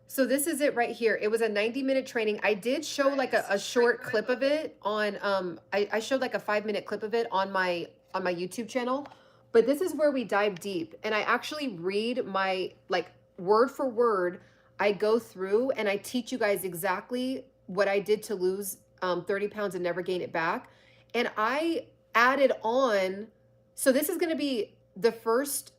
so this is it right here. It was a 90-minute training. I did show like a short clip of it on, I showed like a 5-minute clip of it on my YouTube channel, but this is where we dive deep. And I actually read my, like word for word, I go through and I teach you guys exactly what I did to lose 30 pounds and never gain it back. And I added on, so this is going to be the first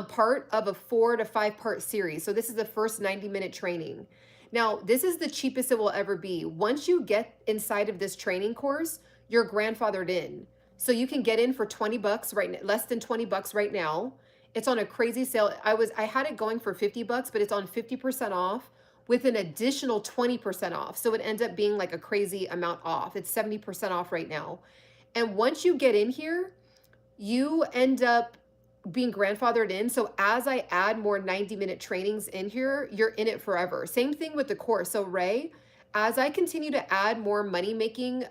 part of a 4 to 5 part series. So this is the first 90-minute training. Now, this is the cheapest it will ever be. Once you get inside of this training course, you're grandfathered in. So you can get in for 20 bucks right now, less than 20 bucks right now. It's on a crazy sale. I had it going for 50 bucks, but it's on 50% off with an additional 20% off. So it ends up being like a crazy amount off. It's 70% off right now. And once you get in here, you end up being grandfathered in. So as I add more 90-minute trainings in here, you're in it forever. Same thing with the course. So Ray, as I continue to add more money-making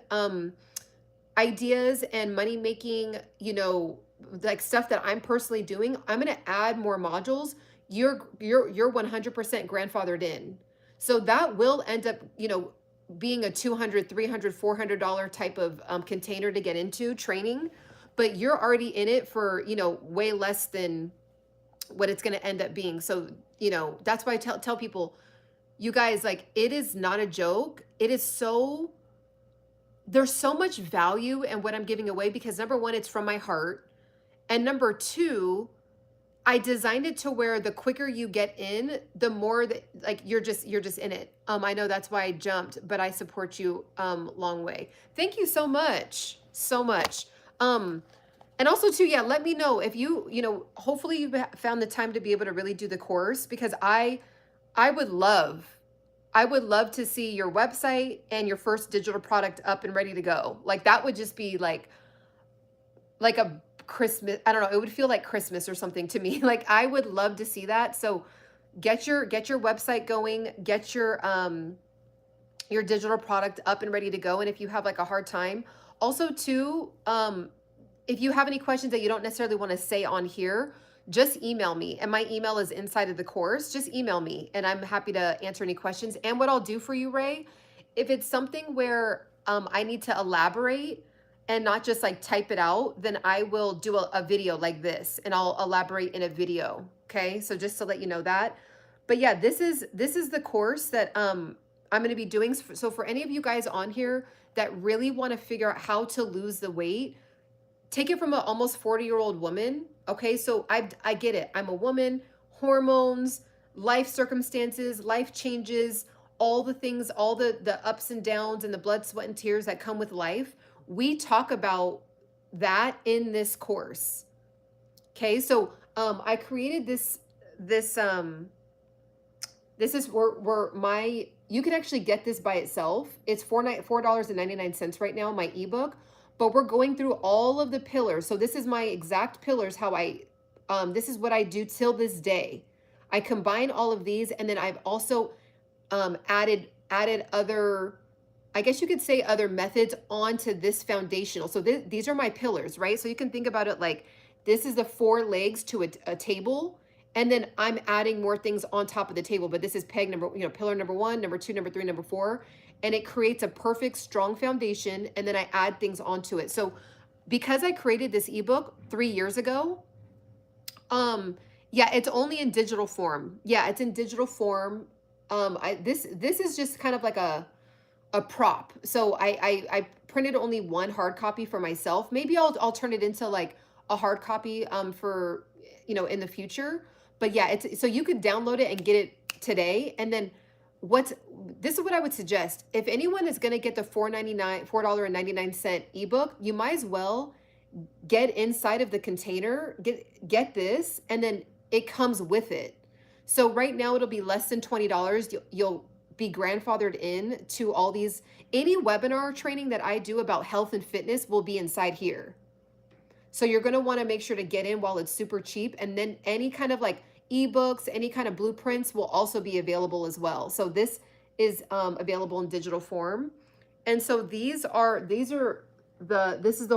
ideas and money-making, you know, like stuff that I'm personally doing, I'm going to add more modules. You're 100% grandfathered in. So that will end up, you know, being a $200, $300, $400 type of container to get into training, but you're already in it for, you know, way less than what it's going to end up being. So, you know, that's why I tell people, you guys, like, it is not a joke. It is so, there's so much value in what I'm giving away because number one, it's from my heart. And number two, I designed it to where the quicker you get in, the more that like you're just in it. I know that's why I jumped, but I support you long way. Thank you so much. So much. And also too, yeah, let me know if you know, hopefully you've found the time to be able to really do the course because I would love to see your website and your first digital product up and ready to go. Like that would just be like a Christmas, I don't know, it would feel like Christmas or something to me. Like I would love to see that. So get your website going, get your digital product up and ready to go. And if you have like a hard time, also too, if you have any questions that you don't necessarily want to say on here, just email me. And my email is inside of the course. Just email me and I'm happy to answer any questions. And what I'll do for you, Ray, if it's something where I need to elaborate and not just like type it out, then I will do a video like this and I'll elaborate in a video. Okay. So just to let you know that, but yeah, this is the course that I'm going to be doing. So for any of you guys on here that really want to figure out how to lose the weight, take it from an almost 40-year-old woman. Okay. So I get it. I'm a woman, hormones, life circumstances, life changes, all the things, all the ups and downs and the blood, sweat, and tears that come with life. We talk about that in this course. Okay, so I created this This is where my, you can actually get this by itself. It's $4.99 right now, my ebook, but we're going through all of the pillars. So this is my exact pillars, how I, this is what I do till this day. I combine all of these, and then I've also added other, I guess you could say, other methods onto this foundational. So these are my pillars, right? So you can think about it like this is the four legs to a table, and then I'm adding more things on top of the table. But this is peg number, pillar number 1, number 2, number 3, number 4, and it creates a perfect strong foundation. And then I add things onto it. So because I created this ebook 3 years ago, yeah, it's only in digital form. Yeah, it's in digital form. This is just kind of like a prop. So I printed only one hard copy for myself. Maybe I'll turn it into like a hard copy for in the future. But yeah, it's so you could download it and get it today. And then this is what I would suggest. If anyone is going to get the $4.99 ebook, you might as well get inside of the container, get this, and then it comes with it. So right now it'll be less than $20. You'll be grandfathered in to all these. Any webinar training that I do about health and fitness will be inside here. So you're going to want to make sure to get in while it's super cheap. And then any kind of like ebooks, any kind of blueprints will also be available as well. So this is available in digital form. And so this is the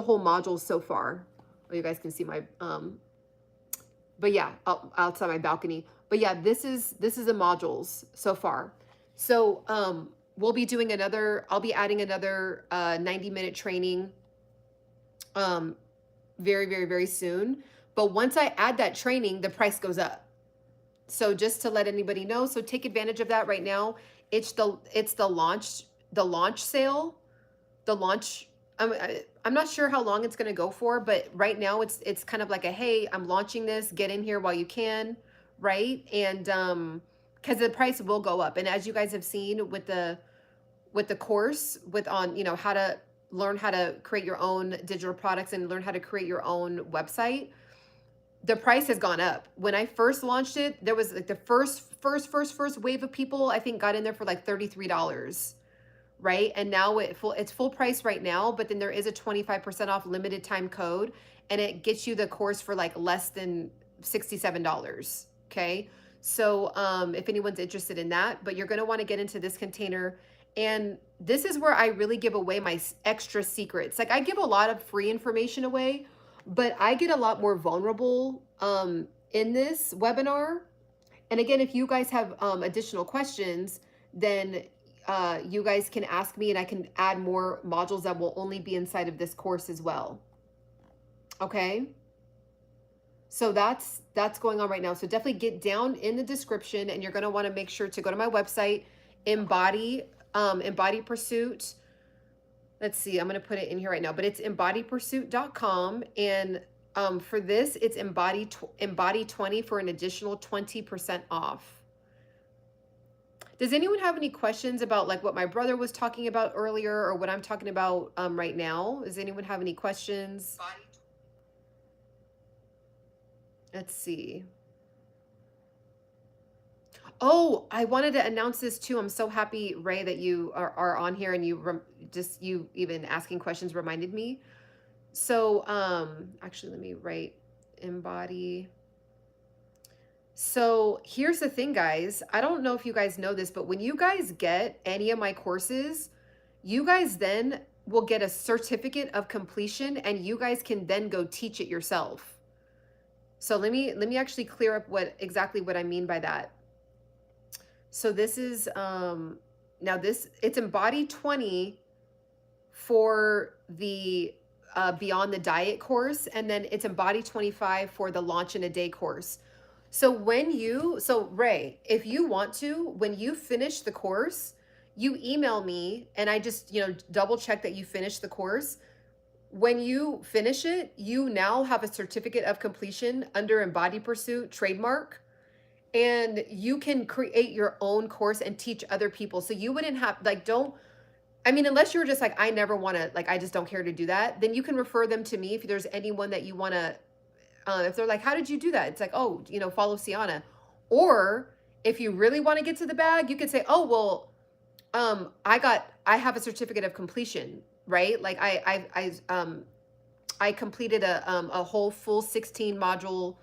whole module so far. Oh, you guys can see my, but yeah, outside my balcony. But yeah, this is the modules so far. So we'll be doing I'll be adding another 90-minute training very, very, very soon. But once I add that training, the price goes up. So just to let anybody know, so take advantage of that right now. It's the launch sale, the launch. I'm not sure how long it's going to go for, but right now it's kind of like a, hey, I'm launching this, get in here while you can, right? And because the price will go up. And as you guys have seen with the course on how to learn how to create your own digital products and learn how to create your own website, the price has gone up. When I first launched it, there was like the first wave of people, I think, got in there for like $33, right? And now it's full price right now, but then there is a 25% off limited time code, and it gets you the course for like less than $67. Okay. So if anyone's interested in that, but you're going to want to get into this container. And this is where I really give away my extra secrets. Like I give a lot of free information away, but I get a lot more vulnerable in this webinar. And again, if you guys have additional questions, then you guys can ask me and I can add more modules that will only be inside of this course as well. Okay. So that's going on right now. So definitely get down in the description, and you're going to want to make sure to go to my website, Embody Pursuit. Let's see, I'm going to put it in here right now, but it's embodypursuit.com. And for this, it's Embody 20 for an additional 20% off. Does anyone have any questions about like what my brother was talking about earlier or what I'm talking about right now? Does anyone have any questions? Let's see. Oh, I wanted to announce this too. I'm so happy, Ray, that you are on here, and you even asking questions reminded me. So actually, let me write Embody. So here's the thing, guys. I don't know if you guys know this, but when you guys get any of my courses, you guys then will get a certificate of completion, and you guys can then go teach it yourself. So let me actually clear up exactly what I mean by that. So this is it's Embody 20 for the Beyond the Diet course, and then it's Embody 25 for the Launch in a Day course. So Ray, if you want to, when you finish the course, you email me and I just, double check that you finished the course. When you finish it, you now have a certificate of completion under Embody Pursuit trademark, and you can create your own course and teach other people. So you wouldn't have unless you're just like, I never want to, I just don't care to do that, then you can refer them to me if there's anyone that you want to, if they're like, how did you do that? It's like, oh, follow Ciana. Or If you really want to get to the bag, you could say, oh, well, I have a certificate of completion, right? Like I completed a whole full 16 module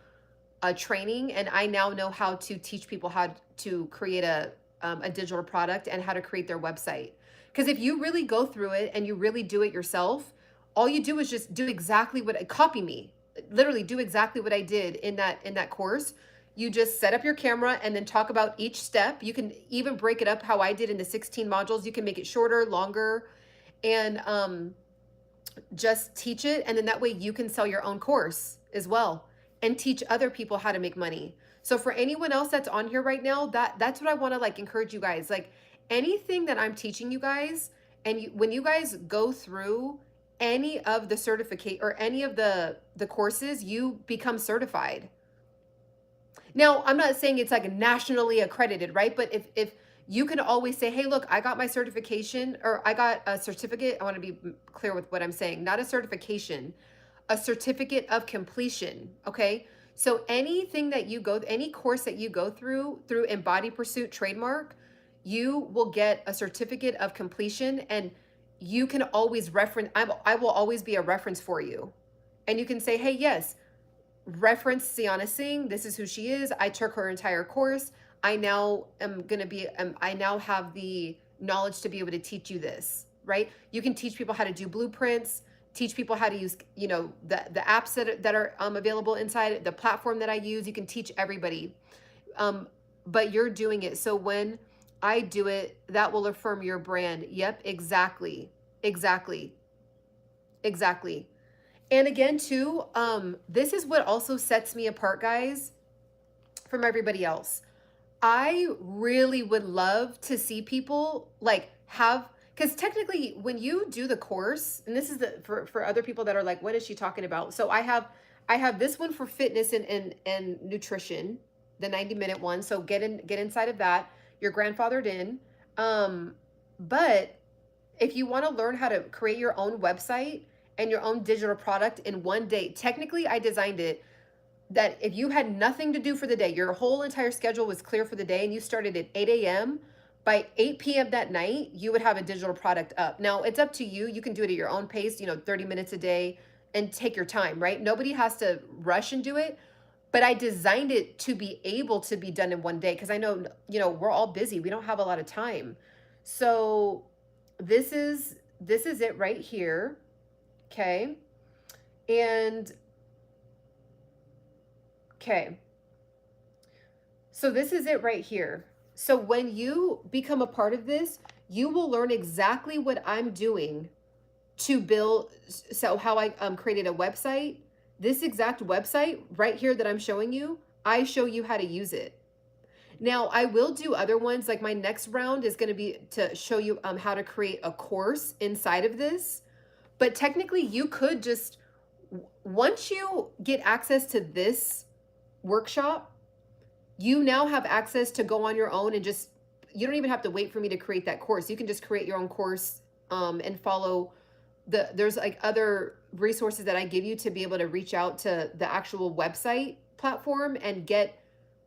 training, and I now know how to teach people how to create a digital product and how to create their website. Because if you really go through it and you really do it yourself, all you do is just do exactly copy me, literally do exactly what I did in that course. You just set up your camera and then talk about each step. You can even break it up how I did in the 16 modules. You can make it shorter, longer, and just teach it. And then that way you can sell your own course as well and teach other people how to make money. So for anyone else that's on here right now, that's what I want to like encourage you guys. Like anything that I'm teaching you guys, and when you guys go through any of the certificate or any of the courses, you become certified. Now, I'm not saying it's like nationally accredited, right? But if you can always say, hey, look, I got my certification, or I got a certificate. I want to be clear with what I'm saying, not a certification, a certificate of completion. Okay. So anything that you go, any course that you go through Embody Pursuit trademark, you will get a certificate of completion, and you can always reference, I will always be a reference for you. And you can say, hey, yes, reference Ciana Singh. This is who she is. I took her entire course. I now am going to be, I now have the knowledge to be able to teach you this, right? You can teach people how to do blueprints, teach people how to use, you know, the apps that are available inside the platform that I use. You can teach everybody. But you're doing it. So when I do it, that will affirm your brand. Yep, exactly. Exactly. Exactly. And again, too, this is what also sets me apart, guys, from everybody else. I really would love to see people like have, because technically when you do the course, and this is for other people that are like, what is she talking about? So I have this one for fitness and nutrition, the 90-minute one. So get inside of that. You're grandfathered in. But if you want to learn how to create your own website and your own digital product in one day, technically I designed it that if you had nothing to do for the day, your whole entire schedule was clear for the day, and you started at 8 a.m., by 8 p.m. that night, you would have a digital product up. Now, it's up to you. You can do it at your own pace, 30 minutes a day, and take your time, right? Nobody has to rush and do it. But I designed it to be able to be done in one day, because I know, we're all busy. We don't have a lot of time. So this is it right here. Okay. And okay. So this is it right here. So when you become a part of this, you will learn exactly what I'm doing to build. So how I created a website, this exact website right here that I'm showing you, I show you how to use it. Now I will do other ones. Like my next round is going to be to show you how to create a course inside of this. But technically you could just, once you get access to this workshop, you now have access to go on your own and just, you don't even have to wait for me to create that course. You can just create your own course and follow there's like other resources that I give you to be able to reach out to the actual website platform and get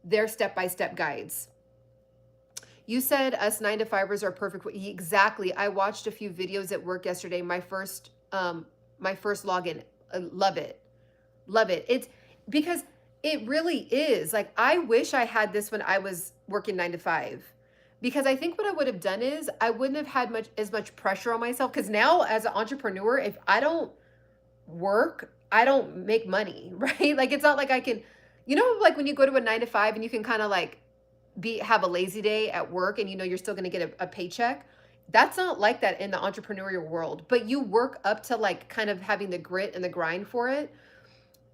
their step-by-step guides. You said us 9-to-5ers are perfect. Exactly. I watched a few videos at work yesterday. My first login. Love it. Love it. It's because it really is. Like, I wish I had this when I was working 9 to 5, because I think what I would have done is I wouldn't have had as much pressure on myself. Because now as an entrepreneur, if I don't work, I don't make money, right? Like, it's not like I can, like when you go to a 9 to 5 and you can kind of like have a lazy day at work and you're still going to get a paycheck. That's not like that in the entrepreneurial world, but you work up to like kind of having the grit and the grind for it.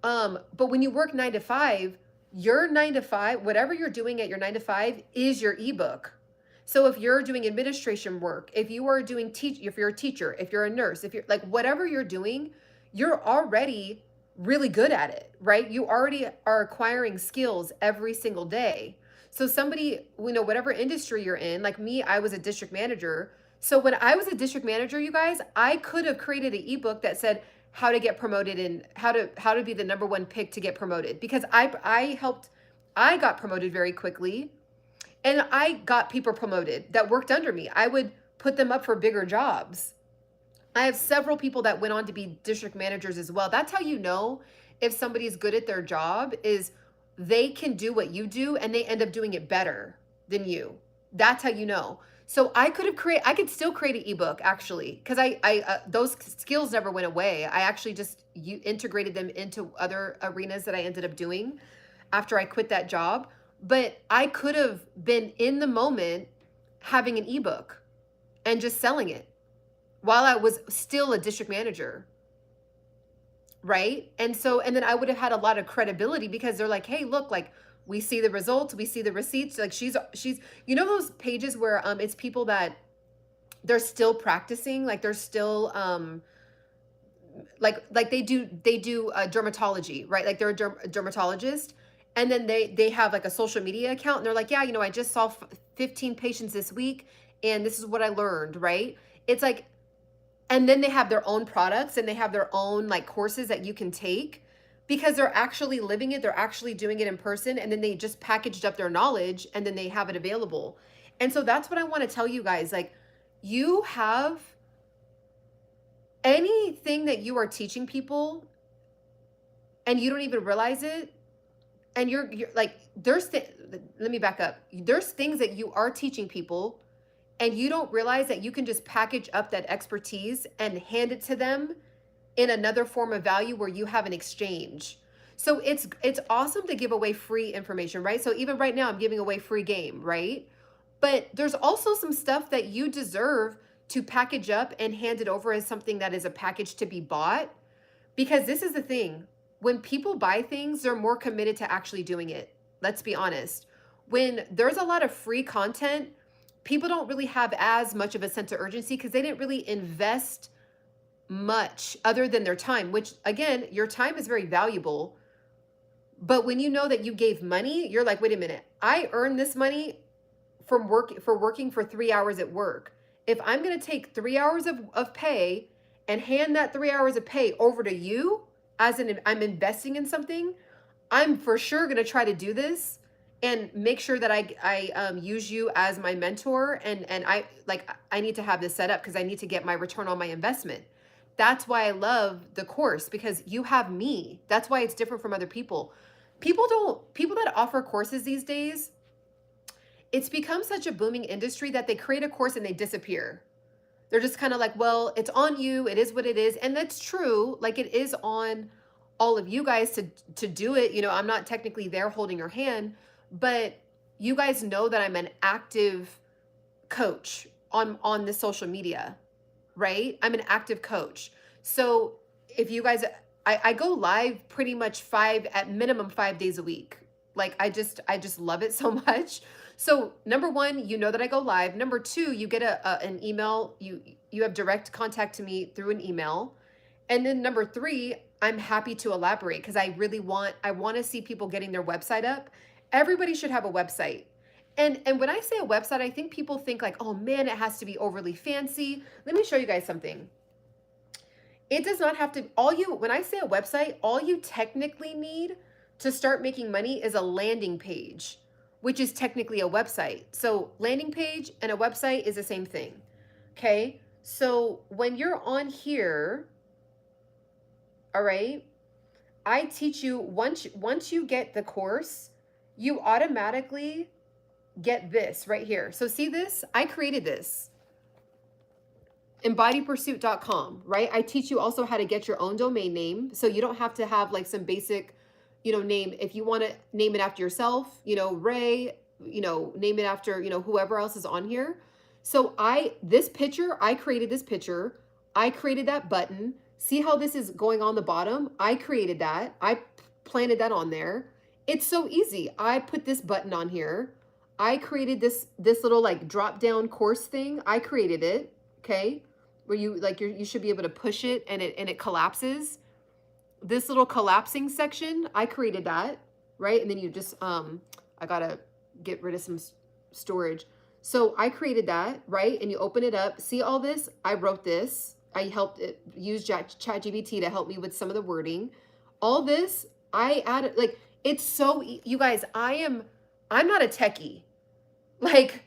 But when you work 9 to 5, your 9 to 5, whatever you're doing at your 9 to 5 is your ebook. So if you're doing administration work, if you are doing if you're a teacher, if you're a nurse, if you're like, whatever you're doing, you're already really good at it, right? You already are acquiring skills every single day. So somebody, whatever industry you're in, like me, I was a district manager. So when I was a district manager, you guys, I could have created an ebook that said how to get promoted and how to be the #1 pick to get promoted, because I got promoted very quickly. And I got people promoted that worked under me. I would put them up for bigger jobs. I have several people that went on to be district managers as well. That's how you know if somebody's good at their job, is they can do what you do and they end up doing it better than you. That's how you know. So I could still create an ebook actually, because those skills never went away. I actually just integrated them into other arenas that I ended up doing after I quit that job. But I could have been in the moment having an ebook and just selling it while I was still a district manager. Right. And then I would have had a lot of credibility because they're like, hey, look, like we see the results, we see the receipts. Like she's, those pages where it's people that they're still practicing, like they're still like they do dermatology, right? Like they're a dermatologist, and then they have like a social media account and they're like, yeah, I just saw 15 patients this week and this is what I learned, right? It's like, and then they have their own products and they have their own like courses that you can take because they're actually living it, they're actually doing it in person, and then they just packaged up their knowledge and then they have it available. And so that's what I want to tell you guys. Like, you have anything that you are teaching people and you don't even realize it, and you're like, let me back up. There's things that you are teaching people and you don't realize that you can just package up that expertise and hand it to them in another form of value where you have an exchange. So it's awesome to give away free information, right? So even right now I'm giving away free game, right? But there's also some stuff that you deserve to package up and hand it over as something that is a package to be bought. Because this is the thing, when people buy things, they're more committed to actually doing it. Let's be honest. When there's a lot of free content, people don't really have as much of a sense of urgency because they didn't really invest much other than their time, which again, your time is very valuable. But when you know that you gave money, you're like, wait a minute, I earned this money from working for 3 hours at work. If I'm going to take 3 hours of pay and hand that 3 hours of pay over to you as I'm investing in something, I'm for sure going to try to do this and make sure that I use you as my mentor. And I need to have this set up because I need to get my return on my investment. That's why I love the course, because you have me. That's why it's different from other people. People that offer courses these days, it's become such a booming industry that they create a course and they disappear. They're just kind of like, well, it's on you. It is what it is. And that's true. Like, it is on all of you guys to do it. I'm not technically there holding your hand, but you guys know that I'm an active coach on the social media, right? I'm an active coach. So if you guys, I go live pretty much at minimum 5 days a week. Like, I just love it so much. So number one, you know that I go live. Number two, you get an email. You have direct contact to me through an email. And then number three, I'm happy to elaborate because I want to see people getting their website up. Everybody should have a website. And when I say a website, I think people think like, oh man, it has to be overly fancy. Let me show you guys something. It does not have to, when I say a website, all you technically need to start making money is a landing page, which is technically a website. So landing page and a website is the same thing. Okay. So when you're on here, all right, I teach you once you get the course, you automatically get this right here. So see this? I created this. embodypursuit.com, right? I teach you also how to get your own domain name. So you don't have to have like some basic, name. If you want to name it after yourself, Ray, name it after, whoever else is on here. So I created this picture. I created that button. See how this is going on the bottom? I created that. I planted that on there. It's so easy. I put this button on here. I created this little like drop down course thing. I created it. Okay. Where you should be able to push it and it collapses. This little collapsing section, I created that, right? And then you just, I gotta get rid of some storage. So I created that, right? And you open it up. See all this? I wrote this. I helped it use ChatGPT to help me with some of the wording. All this, I added, like, it's so, you guys, I'm not a techie. Like,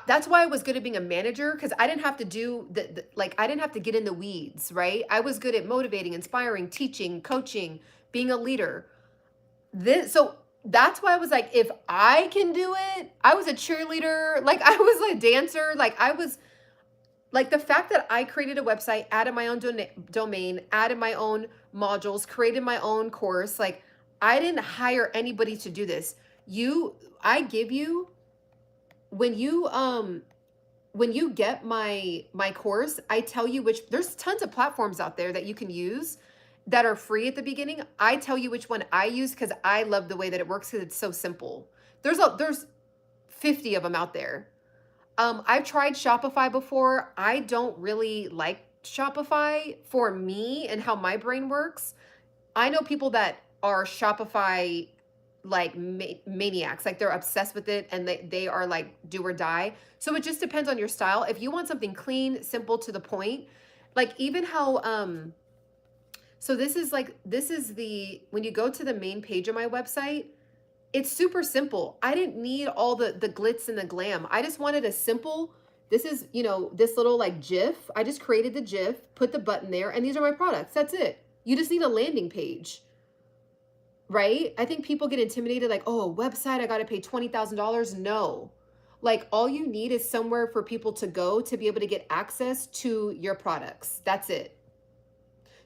that's why I was good at being a manager, because I didn't have to do like, I didn't have to get in the weeds, right? I was good at motivating, inspiring, teaching, coaching, being a leader. So that's why I was like, if I can do it, I was a cheerleader, like I was a dancer, like I was like, the fact that I created a website, added my own domain, added my own modules, created my own course, like I didn't hire anybody to do this. I give you, when you get my course, I tell you which, there's tons of platforms out there that you can use that are free at the beginning. I tell you which one I use because I love the way that it works, because it's so simple. There's 50 of them out there. I've tried Shopify before. I don't really like Shopify for me and how my brain works. I know people that are Shopify like maniacs, like they're obsessed with it, and they are like do or die. So it just depends on your style. If you want something clean, simple, to the point, like even how so this is the, when you go to the main page of my website, it's super simple. I didn't need all the glitz and the glam. I just wanted a simple, this is, this little like GIF. I just created the GIF, put the button there, and these are my products. That's it. You just need a landing page, right? I think people get intimidated, like, oh, a website, I got to pay $20,000. No. Like, all you need is somewhere for people to go to be able to get access to your products. That's it.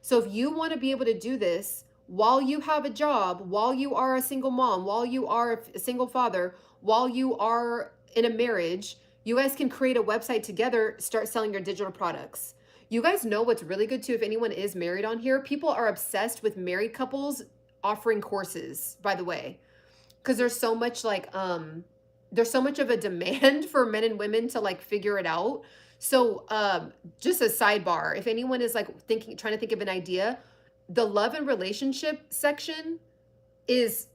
So if you want to be able to do this while you have a job, while you are a single mom, while you are a single father, while you are in a marriage, you guys can create a website together, start selling your digital products. You guys know what's really good too, if anyone is married on here, people are obsessed with married couples offering courses, by the way, because there's so much of a demand for men and women to like figure it out. So just a sidebar, if anyone is like trying to think of an idea, the love and relationship section is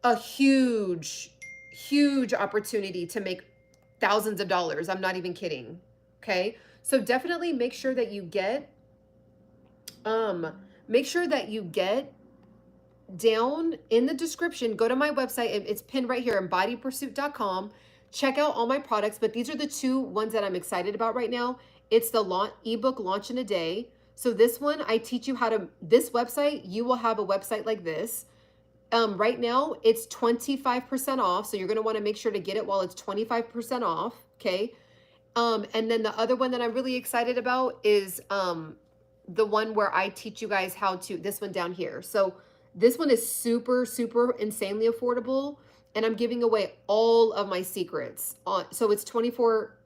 a huge opportunity to make thousands of dollars. I'm not even kidding. Okay. So definitely make sure that you get down in the description, go to my website. It's pinned right here, embodypursuit.com. Check out all my products, but these are the two ones that I'm excited about right now. It's the ebook Launch in a Day. So this one, I teach you how to, this website, you will have a website like this. Right now it's 25% off. So you're going to want to make sure to get it while it's 25% off. Okay. And then the other one that I'm really excited about is, the one where I teach you guys how to, this one down here. So this one is super insanely affordable, and I'm giving away all of my secrets on, so it's 24,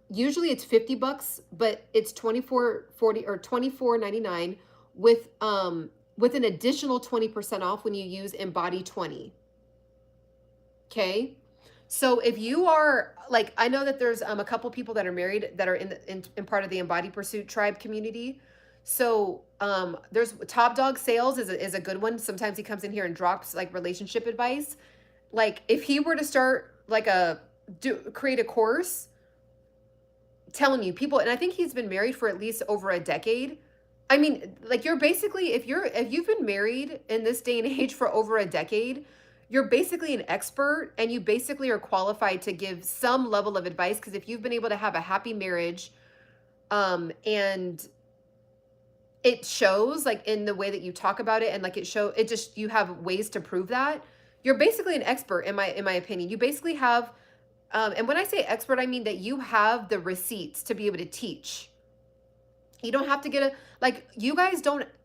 usually it's $50, but it's 24.40 or 24.99 with an additional 20% off when you use Embody 20. Okay. So if you are like, I know that there's a couple people that are married that are in part of the Embody Pursuit tribe community. So there's Top Dog Sales is a good one. Sometimes he comes in here and drops like relationship advice. Like if he were to start like create a course, telling you people, and I think he's been married for at least over a decade. I mean, like you're basically, if you've been married in this day and age for over a decade, you're basically an expert, and you basically are qualified to give some level of advice, because if you've been able to have a happy marriage, and it shows like in the way that you talk about it, and like you have ways to prove that, you're basically an expert in my opinion. You basically have, and when I say expert, I mean that you have the receipts to be able to teach. You don't have to get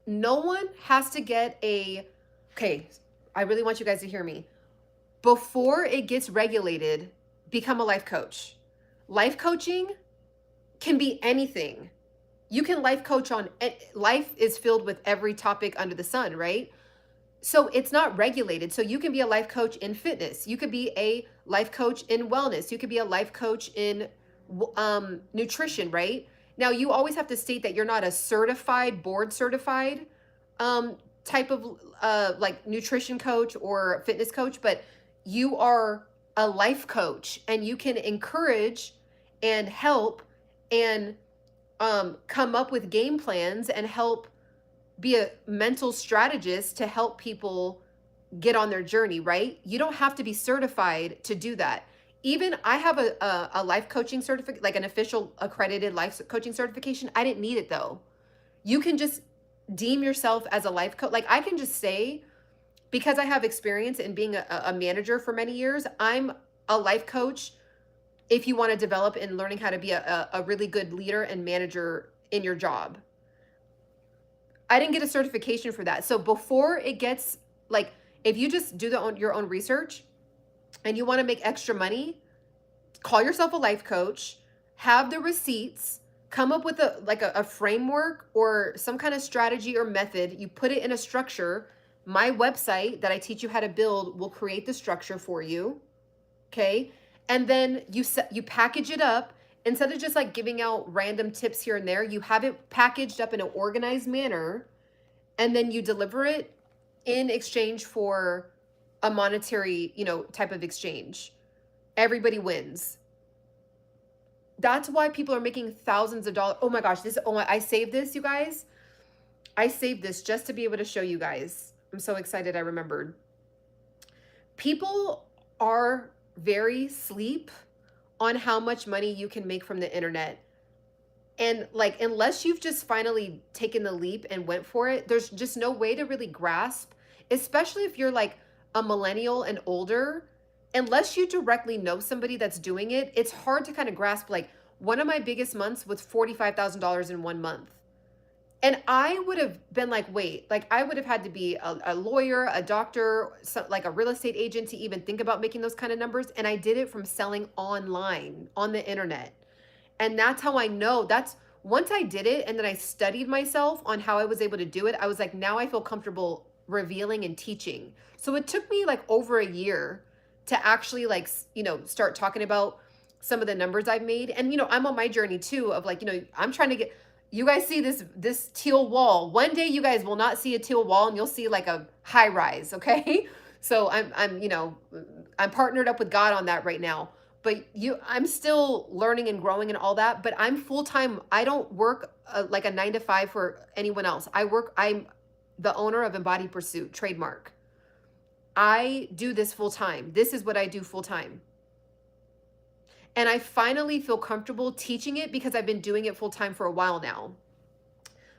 no one has to get okay, I really want you guys to hear me. Before it gets regulated, become a life coach. Life coaching can be anything. You can life coach on, life is filled with every topic under the sun, right? So it's not regulated. So you can be a life coach in fitness. You could be a life coach in wellness. You could be a life coach in nutrition, right? Now you always have to state that you're not a board certified type of like nutrition coach or fitness coach, but you are a life coach, and you can encourage and help and come up with game plans and help be a mental strategist to help people get on their journey, right? You don't have to be certified to do that. Even I have a life coaching certificate, like an official accredited life coaching certification. I didn't need it though. You can just deem yourself as a life coach. Like I can just say, because I have experience in being a manager for many years, I'm a life coach if you want to develop and learning how to be a really good leader and manager in your job. I didn't get a certification for that. So before it gets like, if you just do your own research and you want to make extra money, call yourself a life coach, have the receipts, come up with a framework or some kind of strategy or method. You put it in a structure. My website that I teach you how to build will create the structure for you. Okay. And then you package it up. Instead of just like giving out random tips here and there, you have it packaged up in an organized manner, and then you deliver it in exchange for a monetary, type of exchange. Everybody wins. That's why people are making thousands of dollars. Oh my gosh, I saved this, you guys. I saved this just to be able to show you guys. I'm so excited I remembered. People are very sleep on how much money you can make from the internet. And like, unless you've just finally taken the leap and went for it, there's just no way to really grasp, especially if you're like a millennial and older. Unless you directly know somebody that's doing it, it's hard to kind of grasp. Like, one of my biggest months was $45,000 in 1 month. And I would have been like, wait, like I would have had to be a lawyer, a doctor, like a real estate agent to even think about making those kind of numbers. And I did it from selling online on the internet. And that's how I know. That's once I did it and then I studied myself on how I was able to do it, I was like, now I feel comfortable revealing and teaching. So it took me like over a year to actually like, start talking about some of the numbers I've made. And, I'm on my journey too of like, I'm trying to get, you guys see this teal wall. One day you guys will not see a teal wall and you'll see like a high rise. Okay. So I'm partnered up with God on that right now. But I'm still learning and growing and all that, but I'm full-time. I don't work like a 9 to 5 for anyone else. I'm the owner of Embody Pursuit trademark. I do this full-time. This is what I do full-time. And I finally feel comfortable teaching it because I've been doing it full-time for a while now.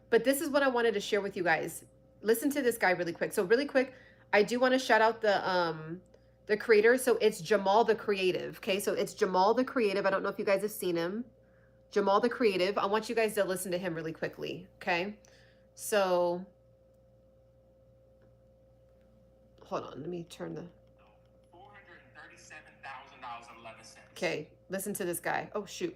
But this is what I wanted to share with you guys. Listen to this guy really quick. So really quick, I do want to shout out the creator. So it's Jamal the Creative. Okay, so it's Jamal the Creative. I don't know if you guys have seen him. Jamal the Creative. I want you guys to listen to him really quickly. Okay, so hold on. Let me turn the. $437,000.11. Okay, listen to this guy. Oh shoot.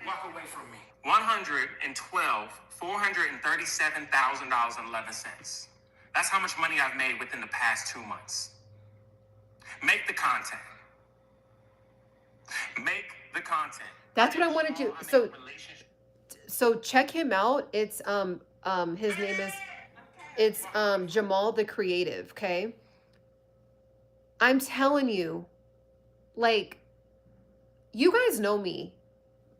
Walk away from me. $437,000.11. That's how much money I've made within the past 2 months. Make the content. Make the content. That's what I wanted to. So check him out. It's his name is Jamal the Creative. Okay. I'm telling you, like, you guys know me.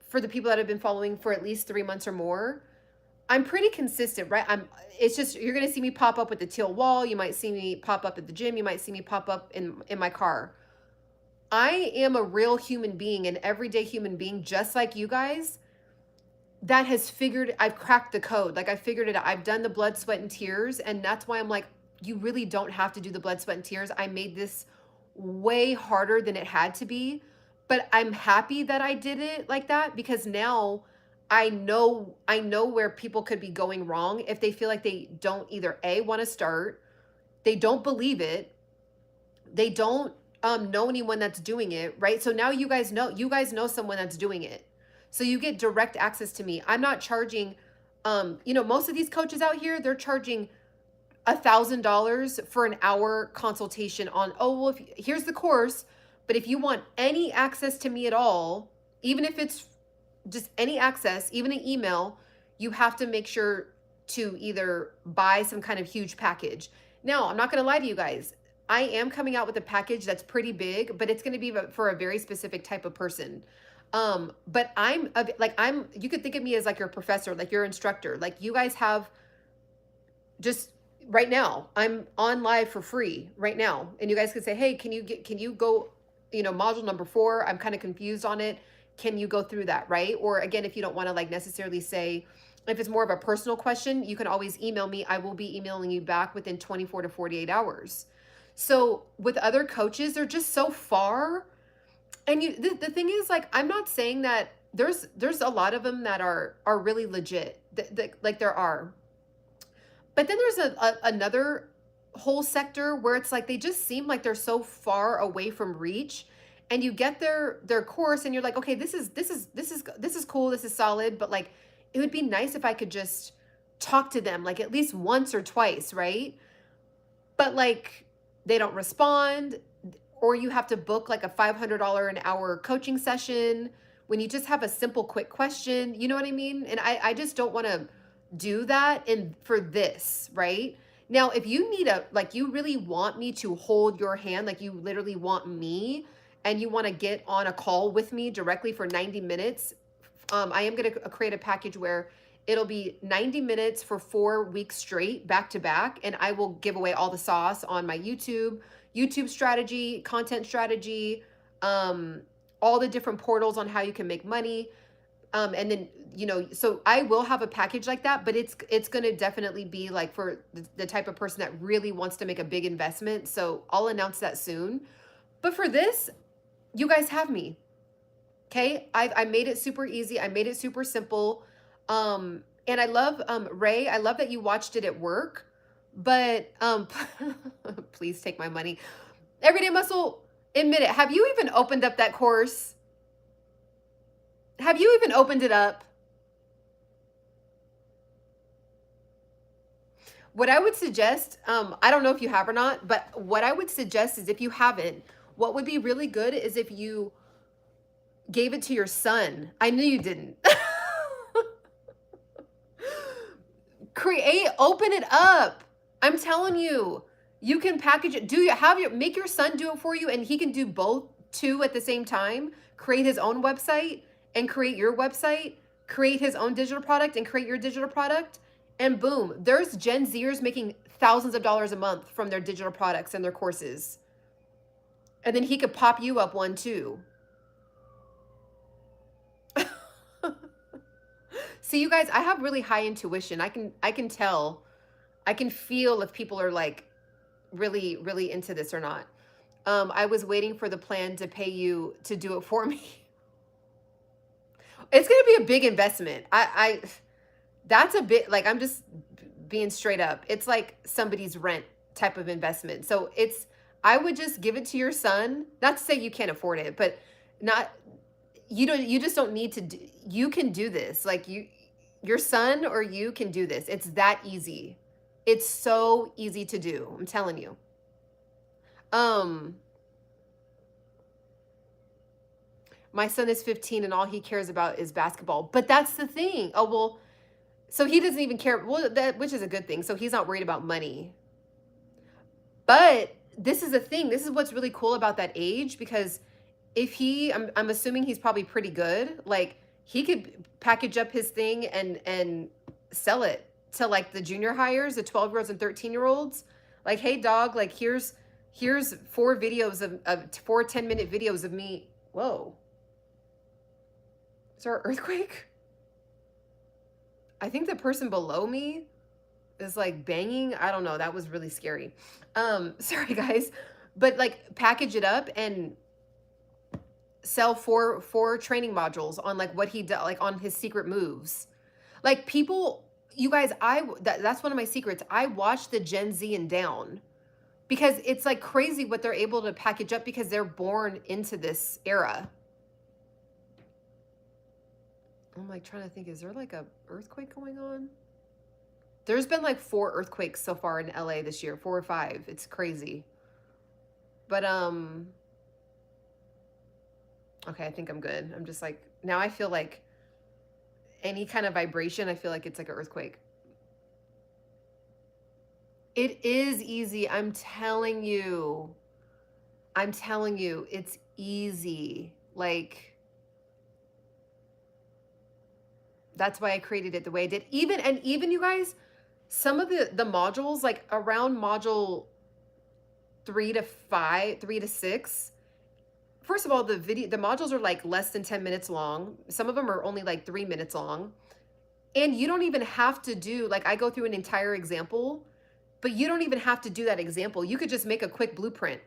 For the people that have been following for at least 3 months or more, I'm pretty consistent, right? It's just, you're going to see me pop up with the teal wall. You might see me pop up at the gym. You might see me pop up in my car. I am a real human being, an everyday human being, just like you guys, that has I've cracked the code. Like I figured it out. I've done the blood, sweat, and tears. And that's why I'm like, you really don't have to do the blood, sweat, and tears. I made this way harder than it had to be. But I'm happy that I did it like that because now I know where people could be going wrong if they feel like they don't either A, want to start, they don't believe it, they don't know anyone that's doing it, right? So now you guys know someone that's doing it. So you get direct access to me. I'm not charging, most of these coaches out here, they're charging $1,000 for an hour consultation on, here's the course. But if you want any access to me at all, even if it's just any access, even an email, you have to make sure to either buy some kind of huge package. Now, I'm not going to lie to you guys. I am coming out with a package that's pretty big, but it's going to be for a very specific type of person. But you could think of me as like your professor, like your instructor. Like you guys have just right now, I'm on live for free right now. And you guys could say, hey, can you go, module number 4, I'm kind of confused on it. Can you go through that, right? Or again, if you don't want to like necessarily say, if it's more of a personal question, you can always email me. I will be emailing you back within 24 to 48 hours. So with other coaches, they're just so far. And the thing is, like, I'm not saying that there's a lot of them that are really legit. Like there are. But then there's another whole sector where it's like they just seem like they're so far away from reach, and you get their course and you're like, okay, this is cool, this is solid, but like it would be nice if I could just talk to them like at least once or twice, right? But like they don't respond, or you have to book like a $500 an hour coaching session when you just have a simple quick question, you know what I mean? And I just don't want to do that in for this, right? Now, if you need like you really want me to hold your hand, like you literally want me and you want to get on a call with me directly for 90 minutes, I am going to create a package where it'll be 90 minutes for 4 weeks straight, back to back, and I will give away all the sauce on my YouTube strategy, content strategy, all the different portals on how you can make money. And then, so I will have a package like that, but it's going to definitely be like for the type of person that really wants to make a big investment. So I'll announce that soon. But for this, you guys have me. Okay. I made it super easy. I made it super simple. And I love, Ray, I love that you watched it at work, but, please take my money. Everyday Muscle, admit it. Have you even opened up that course? Have you even opened it up? What I would suggest, I don't know if you have or not, but what I would suggest is if you haven't, what would be really good is if you gave it to your son. I knew you didn't. Open it up. I'm telling you, you can package it. Make your son do it for you, and he can do both two at the same time. Create his own website and create your website, create his own digital product and create your digital product. And boom, there's Gen Zers making thousands of dollars a month from their digital products and their courses. And then he could pop you up one too. See, you guys, I have really high intuition. I can tell, I can feel if people are like really, really into this or not. I was waiting for the plan to pay you to do it for me. It's going to be a big investment. That's a bit like, I'm just being straight up. It's like somebody's rent type of investment. So I would just give it to your son. Not to say you can't afford it, but you just don't need to you can do this. Like your son or you can do this. It's that easy. It's so easy to do. I'm telling you. My son is 15 and all he cares about is basketball. But that's the thing. Oh, well, so he doesn't even care. Well, which is a good thing. So he's not worried about money. But this is the thing. This is what's really cool about that age, because if I'm assuming he's probably pretty good. Like he could package up his thing and sell it to like the junior hires, the 12-year-olds and 13-year-olds. Like, hey dog, like here's 4 videos of 4 10-minute videos of me. Whoa. Is there an earthquake? I think the person below me is like banging. I don't know. That was really scary. Sorry guys. But like package it up and sell 4 training modules on like what he does, like on his secret moves. Like people, you guys, that's one of my secrets. I watch the Gen Z and down, because it's like crazy what they're able to package up because they're born into this era. I'm like trying to think, is there like a earthquake going on? There's been like 4 earthquakes so far in LA this year, 4 or 5. It's crazy. But okay, I think I'm good. I'm just like, now I feel like any kind of vibration, I feel like it's like an earthquake. It is easy. I'm telling you, it's easy. Like, that's why I created it the way I did. Even you guys, some of the modules, like around module 3 to 6, first of all, the modules are like less than 10 minutes long. Some of them are only like 3 minutes long. And you don't even have to do, like, I go through an entire example, but you don't even have to do that example. You could just make a quick blueprint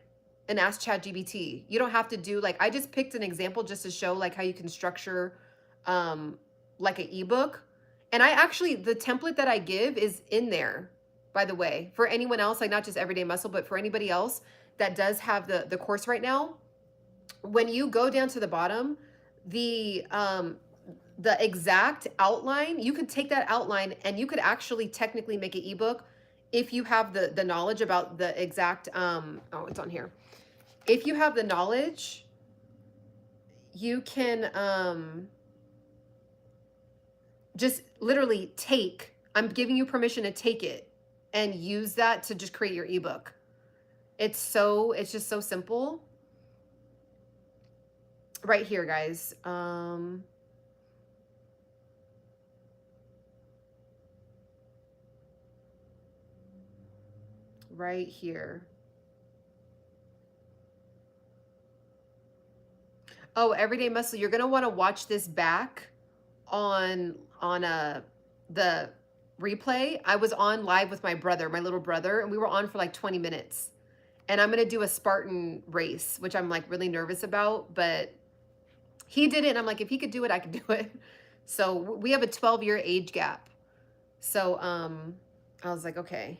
and ask ChatGPT. You don't have to do, like, I just picked an example just to show like how you can structure um like an ebook. And I actually, the template that I give is in there, by the way, for anyone else, like not just Everyday Muscle, but for anybody else that does have the course right now. When you go down to the bottom, the exact outline, you could take that outline and you could actually technically make an ebook if you have the knowledge about the exact oh, it's on here. If you have the knowledge, you can just literally take, I'm giving you permission to take it and use that to just create your ebook. It's just so simple. Right here, guys. Right here. Oh, Everyday Muscle, you're gonna want to watch this back on the replay. I was on live with my brother, my little brother, and we were on for like 20 minutes. And I'm gonna do a Spartan race, which I'm like really nervous about, but he did it, and I'm like, if he could do it, I could do it. So we have a 12-year age gap. So I was like, okay.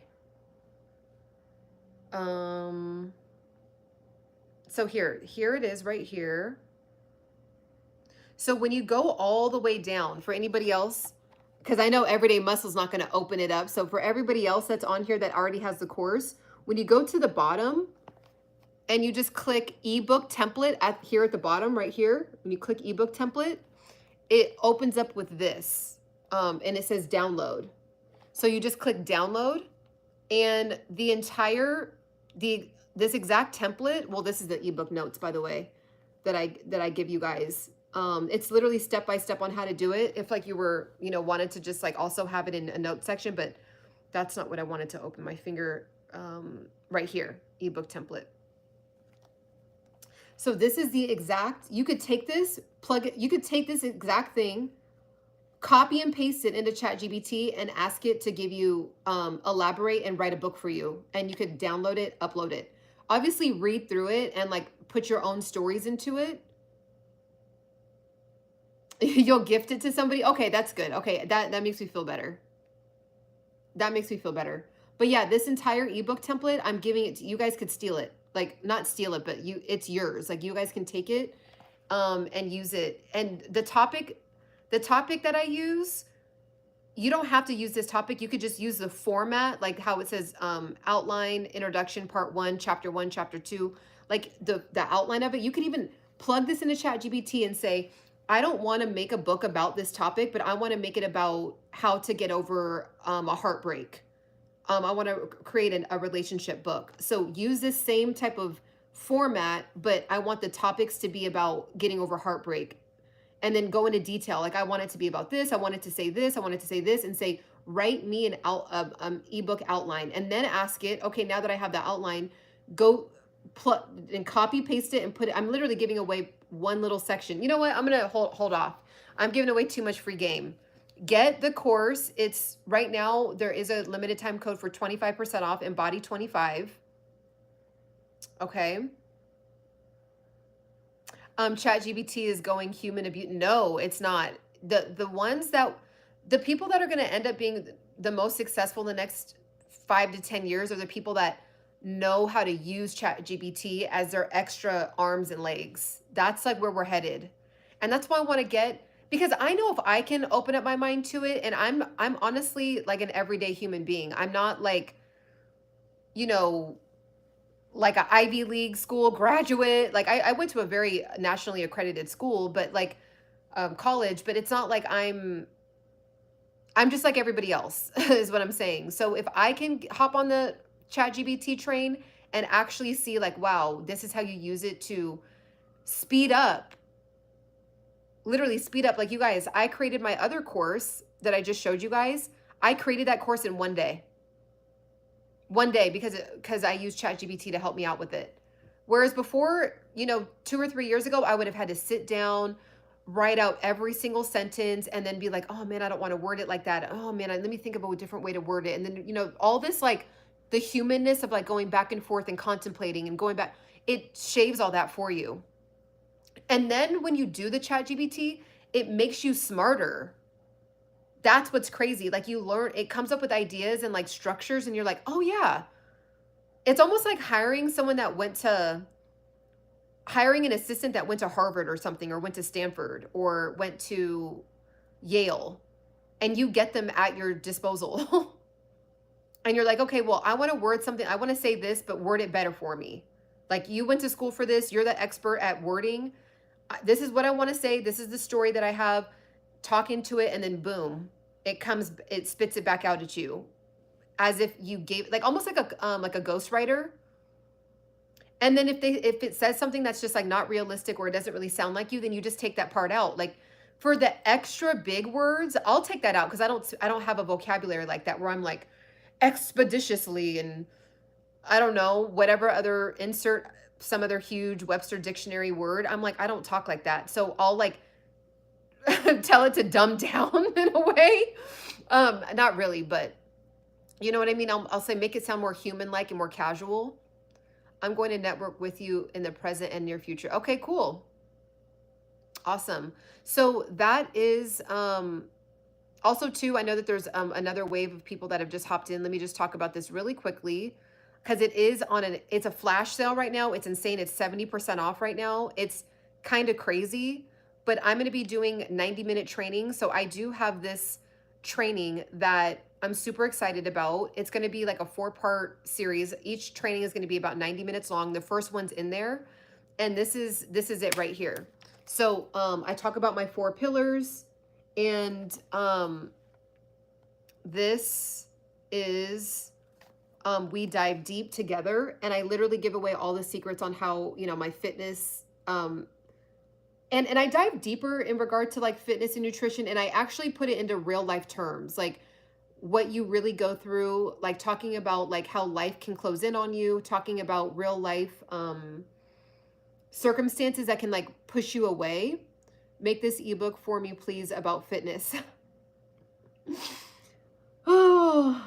So here it is right here. So when you go all the way down, for anybody else, because I know Everyday Muscle's not going to open it up. So for everybody else that's on here that already has the course, when you go to the bottom and you just click ebook template here at the bottom right here, when you click ebook template, it opens up with this and it says download. So you just click download, and this exact template, well, this is the ebook notes, by the way, that I give you guys. It's literally step by step on how to do it. If like you were, wanted to just like also have it in a note section, but that's not what I wanted to open my finger. Right here, ebook template. So this is the exact, you could take this, plug it, you could take this exact thing, copy and paste it into ChatGPT and ask it to give you, elaborate and write a book for you. And you could download it, upload it. Obviously read through it and like put your own stories into it. You'll gift it to somebody. Okay, that's good. Okay, that makes me feel better. That makes me feel better. But yeah, this entire ebook template, I'm giving it to you guys. Could steal it. Like not steal it, but it's yours. Like you guys can take it and use it. And the topic that I use, you don't have to use this topic. You could just use the format, like how it says outline, introduction, part 1, chapter 1, chapter 2, like the outline of it. You could even plug this into ChatGPT and say, I don't want to make a book about this topic, but I want to make it about how to get over a heartbreak. I want to create a relationship book. So use this same type of format, but I want the topics to be about getting over heartbreak. And then go into detail. Like I want it to be about this. I want it to say this. I want it to say this, and say, write me an ebook outline. And then ask it, okay, now that I have the outline, go plug and copy paste it and put it. I'm literally giving away one little section. You know what? I'm going to hold off. I'm giving away too much free game. Get the course. It's right now, there is a limited time code for 25% off, Embody 25. Okay. ChatGPT is going human abuse. No, it's not. The people that are going to end up being the most successful in the next 5 to 10 years are the people that know how to use ChatGPT as their extra arms and legs. That's like where we're headed. And that's why I want to get, because I know if I can open up my mind to it, and I'm honestly like an everyday human being. I'm not like, like an Ivy League school graduate. Like I went to a very nationally accredited school, but like college, but it's not like I'm just like everybody else is what I'm saying. So if I can hop on the ChatGPT train and actually see like, wow, this is how you use it to speed up, literally speed up. Like you guys, I created my other course that I just showed you guys. I created that course in 1 day. 1 day because I used ChatGPT to help me out with it. Whereas before, 2 or 3 years ago, I would have had to sit down, write out every single sentence, and then be like, oh man, I don't want to word it like that. Oh man, let me think about a different way to word it. And then, all this like the humanness of like going back and forth and contemplating and going back, it shaves all that for you. And then when you do the ChatGPT, it makes you smarter. That's what's crazy. Like you learn, it comes up with ideas and like structures, and you're like, oh yeah. It's almost like hiring an assistant that went to Harvard or something, or went to Stanford, or went to Yale, and you get them at your disposal. And you're like, okay, well, I want to word something. I want to say this, but word it better for me. Like you went to school for this. You're the expert at wording. This is what I want to say. This is the story that I have. Talk into it, and then boom, it spits it back out at you as if you gave, like almost like a ghostwriter. And then if it says something that's just like not realistic, or it doesn't really sound like you, then you just take that part out. Like for the extra big words, I'll take that out because I don't have a vocabulary like that where I'm like expeditiously and I don't know, whatever other, insert some other huge Webster dictionary word. I'm like, I don't talk like that. So I'll like tell it to dumb down in a way. Not really, but you know what I mean? I'll say make it sound more human-like and more casual. I'm going to network with you in the present and near future. Okay, cool. Awesome. So that is also too, I know that there's another wave of people that have just hopped in. Let me just talk about this really quickly because it's a flash sale right now. It's insane. It's 70% off right now. It's kind of crazy, but I'm going to be doing 90-minute training. So I do have this training that I'm super excited about. It's going to be like a 4-part series. Each training is going to be about 90 minutes long. The first one's in there, and this is it right here. So I talk about my 4 pillars, and this is we dive deep together, and I literally give away all the secrets on how my fitness and I dive deeper in regard to like fitness and nutrition, and I actually put it into real life terms, like what you really go through, like talking about like how life can close in on you, talking about real life circumstances that can like push you away. Make this ebook for me, please, about fitness. Oh,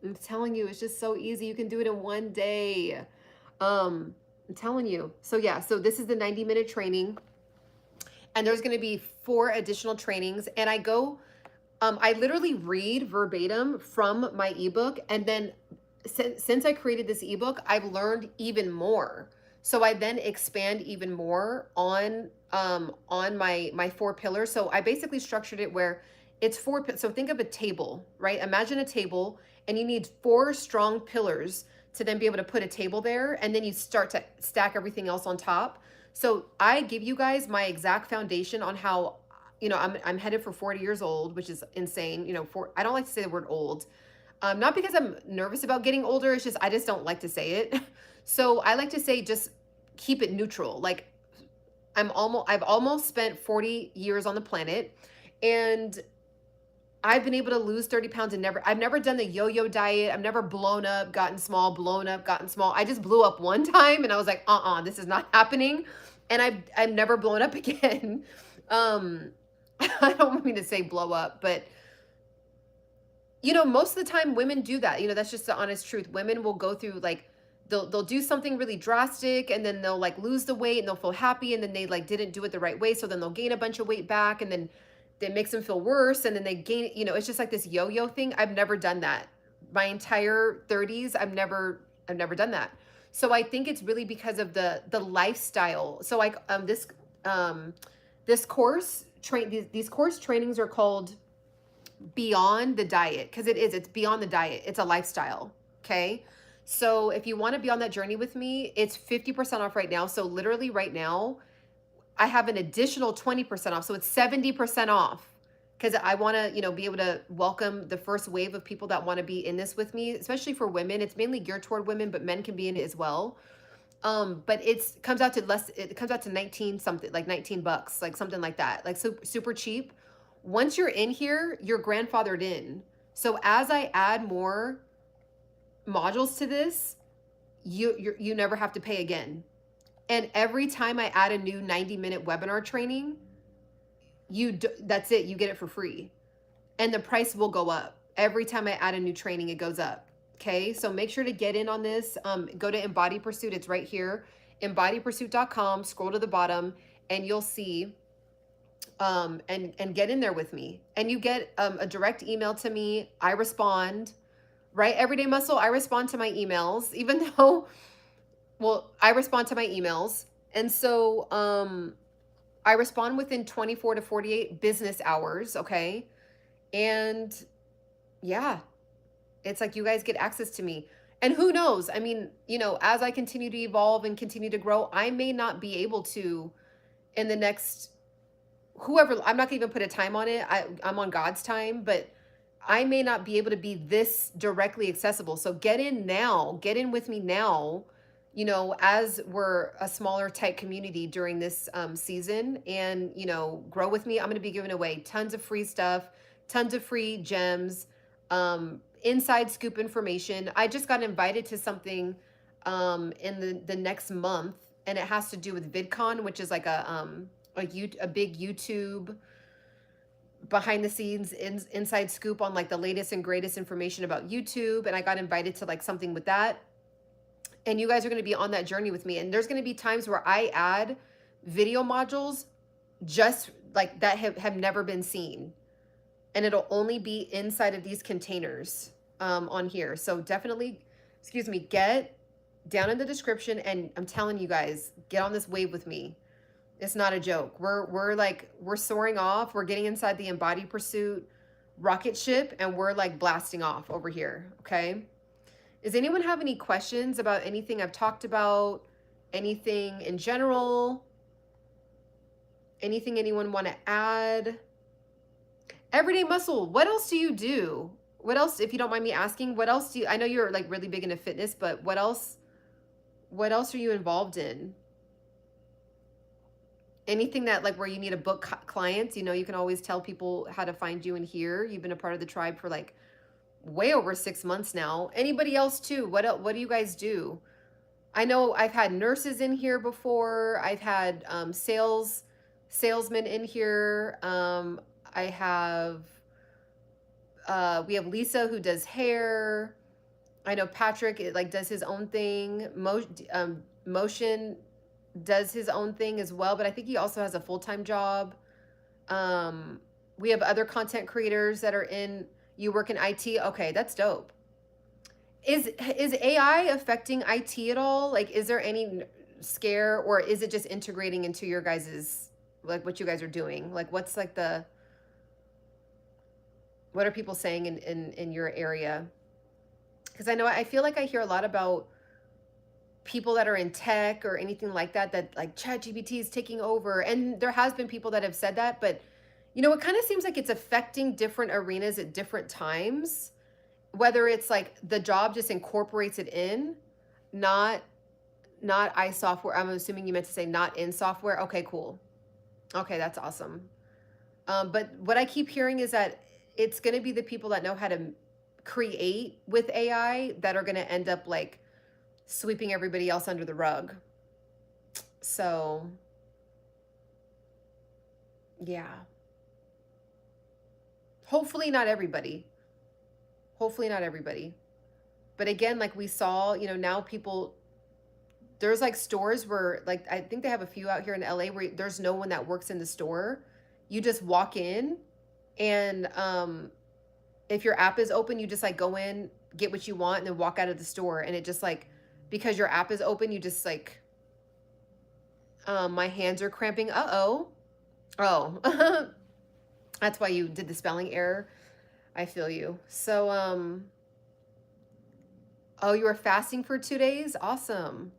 I'm telling you, it's just so easy. You can do it in 1 day. I'm telling you. So yeah, so this is the 90-minute training, and there's going to be 4 additional trainings, and I literally read verbatim from my ebook, and then since I created this ebook, I've learned even more. So I then expand even more on my 4 pillars. So I basically structured it where it's 4. So think of a table, right? Imagine a table, and you need 4 strong pillars to then be able to put a table there, and then you start to stack everything else on top. So I give you guys my exact foundation on how, I'm headed for 40 years old, which is insane. I don't like to say the word old. Not because I'm nervous about getting older. It's just, I just don't like to say it. So I like to say, just keep it neutral. Like I've almost spent 40 years on the planet, and I've been able to lose 30 pounds and I've never done the yo-yo diet. I've never blown up, gotten small, blown up, gotten small. I just blew up one time, and I was like, this is not happening. And I've never blown up again. I don't mean to say blow up, but most of the time women do that. That's just the honest truth. Women will go through like, they'll do something really drastic, and then they'll like lose the weight, and they'll feel happy, and then they like didn't do it the right way. So then they'll gain a bunch of weight back, and then it makes them feel worse. And then they gain, it's just like this yo-yo thing. I've never done that. My entire 30s, I've never done that. So I think it's really because of the lifestyle. So like this course these course trainings are called Beyond the Diet, because it's beyond the diet. It's a lifestyle. Okay. So if you want to be on that journey with me, it's 50% off right now. So literally right now, I have an additional 20% off. So it's 70% off, because I want to, be able to welcome the first wave of people that want to be in this with me, especially for women. It's mainly geared toward women, but men can be in it as well. But it comes out to 19 something, like $19, like something like that, like super cheap. Once you're in here, you're grandfathered in. So as I add more modules to this, you never have to pay again. And every time I add a new 90-minute webinar training, that's it, you get it for free. And the price will go up. Every time I add a new training, it goes up. Okay, so make sure to get in on this. Go to Embody Pursuit. It's right here, embodypursuit.com. Scroll to the bottom, and you'll see. And get in there with me. And you get a direct email to me. I respond. Right, Everyday Muscle. I respond to my emails, even though, well, I respond to my emails, and so I respond within 24 to 48 business hours. Okay, and yeah, it's like you guys get access to me. And who knows? I mean, as I continue to evolve and continue to grow, I may not be able to in the next whoever, I'm not gonna even put a time on it. I'm on God's time, but I may not be able to be this directly accessible. So get in now, get in with me now, as we're a smaller tight community during this season, and, grow with me. I'm going to be giving away tons of free stuff, tons of free gems, inside scoop information. I just got invited to something in the next month, and it has to do with VidCon, which is like a big YouTube behind the scenes inside scoop on like the latest and greatest information about YouTube. And I got invited to like something with that. And you guys are going to be on that journey with me. And there's going to be times where I add video modules just like that have never been seen. And it'll only be inside of these containers on here. So definitely, get down in the description. And I'm telling you guys, get on this wave with me. It's not a joke. We're soaring off. We're getting inside the Embody Pursuit rocket ship, and we're like blasting off over here. Okay. Does anyone have any questions about anything I've talked about? Anything in general? Anything anyone want to add? Everyday Muscle, what else do you do? What else, if you don't mind me asking, what else do you, I know you're like really big into fitness, but what else are you involved in? Anything that like where you need to book clients, you can always tell people how to find you in here. You've been a part of the tribe for like way over 6 months now. Anybody else too? What do you guys do? I know I've had nurses in here before. I've had salesmen in here. I have we have Lisa who does hair. I know Patrick like does his own thing. Motion does his own thing as well, but I think he also has a full-time job. We have other content creators that are in, you work in IT. Okay, that's dope. Is AI affecting IT at all? Like, is there any scare, or is it just integrating into your guys's, like what you guys are doing? Like, what are people saying in your area? Because I feel like I hear a lot about people that are in tech or anything like that like ChatGPT is taking over. And there has been people that have said that, but it kind of seems like it's affecting different arenas at different times, whether it's like the job just incorporates it in, not I software. I'm assuming you meant to say not in software. Okay, cool. Okay, that's awesome. But what I keep hearing is that it's going to be the people that know how to create with AI that are going to end up like sweeping everybody else under the rug. So, yeah. Hopefully not everybody. Hopefully not everybody. But again, like we saw, now people, there's like stores where like, I think they have a few out here in LA where there's no one that works in the store. You just walk in, and if your app is open, you just like go in, get what you want, and then walk out of the store. And it just like, because your app is open, you just like, my hands are cramping. Oh, that's why you did the spelling error. I feel you. So, oh, you were fasting for 2 days? Awesome.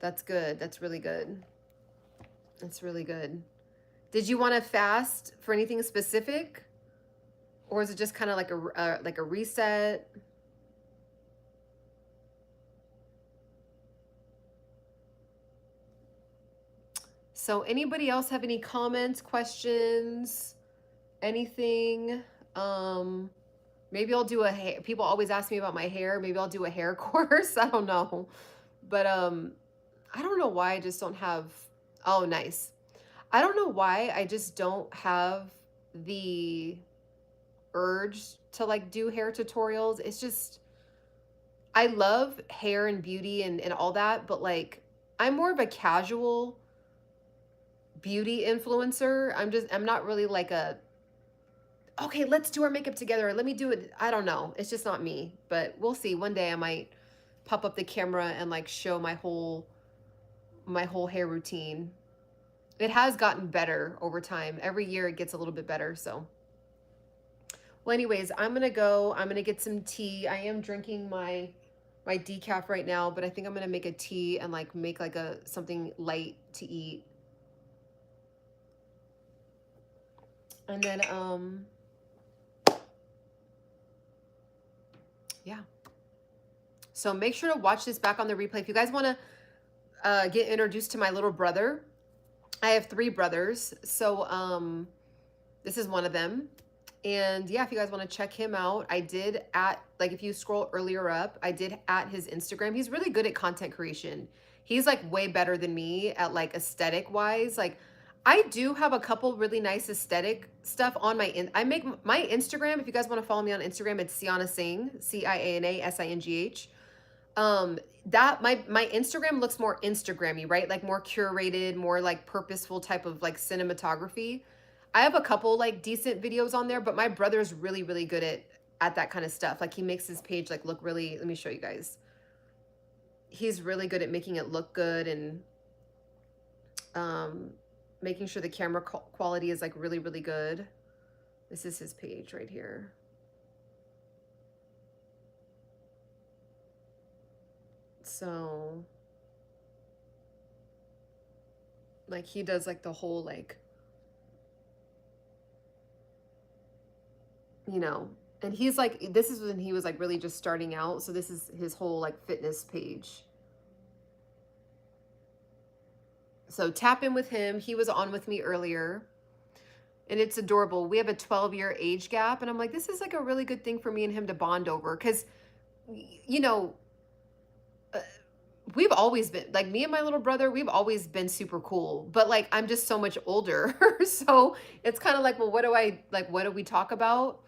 That's good. That's really good. That's really good. Did you want to fast for anything specific? Or is it just kind of like a reset? So anybody else have any comments, questions, anything? Maybe I'll do a hair. People always ask me about my hair. Maybe I'll do a hair course. I don't know. But I don't know why I just don't have, oh, nice. I don't know why I just don't have the urge to like do hair tutorials. It's just I love hair and beauty and all that, but like I'm more of a casual beauty influencer. I'm not really like a okay, let's do our makeup together. Let me do it. I don't know. It's just not me, but we'll see. One day I might pop up the camera and like show my whole hair routine. It has gotten better over time. Every year it gets a little bit better, so. Well, anyways, I'm going to go. I'm going to get some tea. I am drinking my decaf right now, but I think I'm going to make a tea and like make like a something light to eat. And then yeah. So make sure to watch this back on the replay. If you guys want to get introduced to my little brother, I have 3 brothers. So this is one of them. And yeah, if you guys want to check him out, I did at, like if you scroll earlier up, I did at his Instagram. He's really good at content creation. He's like way better than me at like aesthetic wise. Like I do have a couple really nice aesthetic stuff on I make my Instagram. If you guys want to follow me on Instagram, it's Ciana Singh, CianaSingh. That my Instagram looks more Instagrammy, right? Like more curated, more like purposeful type of like cinematography. I have a couple like decent videos on there, but my brother's really, really good at that kind of stuff. Like he makes his page like look really, let me show you guys. He's really good at making it look good and making sure the camera quality is like really, really good. This is his page right here. So like he does like the whole like, you know, and he's like, this is when he was like really just starting out. So this is his whole like fitness page. So tap in with him. He was on with me earlier and it's adorable. We have a 12-year age gap. And I'm like, this is like a really good thing for me and him to bond over. Cause you know, we've always been like me and my little brother, we've always been super cool, but like, I'm just so much older. So it's kind of like, well, what do we talk about?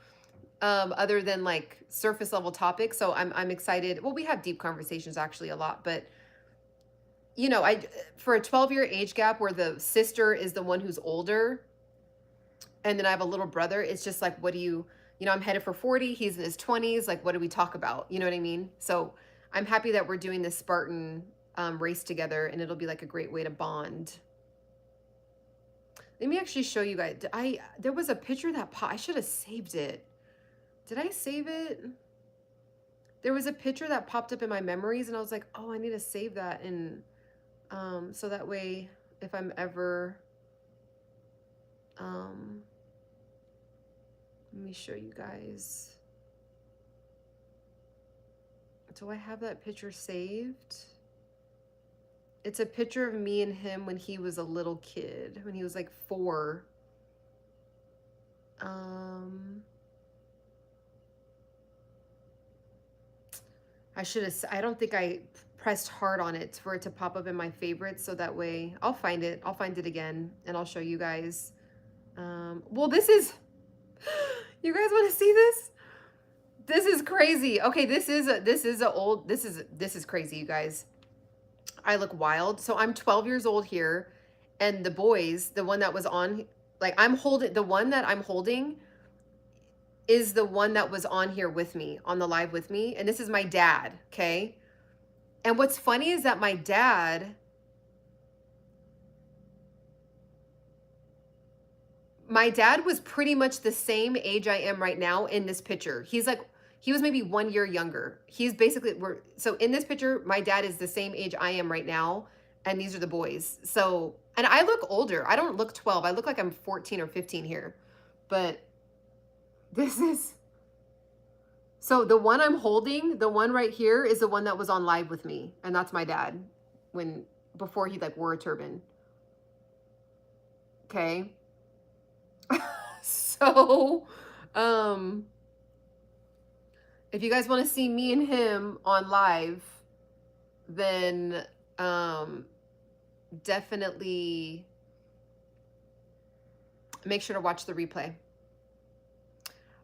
Other than like surface level topics. So I'm excited. Well, we have deep conversations actually a lot, but you know, for a 12-year age gap where the sister is the one who's older and then I have a little brother, it's just like, what do you know, I'm headed for 40, he's in his 20s, like what do we talk about? You know what I mean? So I'm happy that we're doing this Spartan race together and it'll be like a great way to bond. Let me actually show you guys. There was a picture that I should have saved it. Did I save it? There was a picture that popped up in my memories and I was like, oh, I need to save that. And so that way, if I'm ever, let me show you guys. Do I have that picture saved? It's a picture of me and him when he was a little kid, when he was like 4. I don't think I pressed hard on it for it to pop up in my favorites. So that way I'll find it again and I'll show you guys. Well, this is, you guys want to see this? This is crazy. Okay. This is crazy, you guys. I look wild. So I'm 12 years old here and the boys, the one that was on, like the one that I'm holding is the one that was on here with me, on the live with me. And this is my dad, okay? And what's funny is that my dad was pretty much the same age I am right now in this picture. He was maybe 1 year younger. He's basically, so in this picture, my dad is the same age I am right now. And these are the boys. So, and I look older. I don't look 12. I look like I'm 14 or 15 here. But so the one I'm holding, the one right here is the one that was on live with me. And that's my dad before he like wore a turban. Okay. So, If you guys want to see me and him on live, then definitely make sure to watch the replay.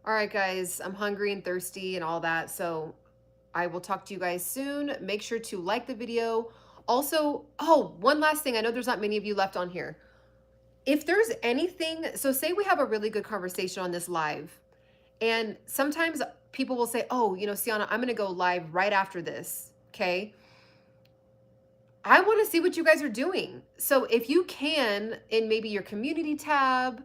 All right, guys, I'm hungry and thirsty and all that. So I will talk to you guys soon. Make sure to like the video. Also, oh, one last thing. I know there's not many of you left on here. If there's anything, so say we have a really good conversation on this live, and sometimes people will say, oh, you know, Ciana, I'm going to go live right after this. Okay. I want to see what you guys are doing. So if you can, in maybe your community tab,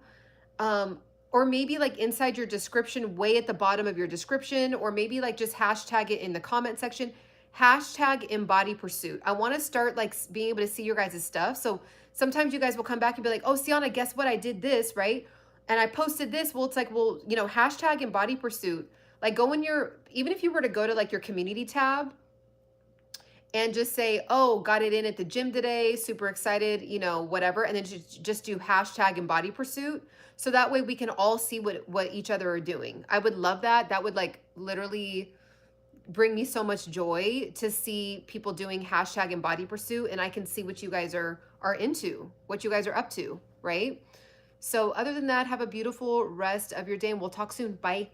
or maybe like inside your description, way at the bottom of your description, or maybe like just hashtag it in the comment section, hashtag Embody Pursuit. I want to start like being able to see your guys' stuff. So sometimes you guys will come back and be like, oh, Ciana, guess what? I did this, right? And I posted this. Well, it's like, well, you know, hashtag Embody Pursuit. Like go in your, even if you were to go to like your community tab, and just say, oh, got it in at the gym today, super excited, you know, whatever. And then just do hashtag Embody Pursuit. So that way we can all see what each other are doing. I would love that. That would like literally bring me so much joy to see people doing hashtag Embody Pursuit, and I can see what you guys are into, what you guys are up to, right? So other than that, have a beautiful rest of your day, and we'll talk soon. Bye.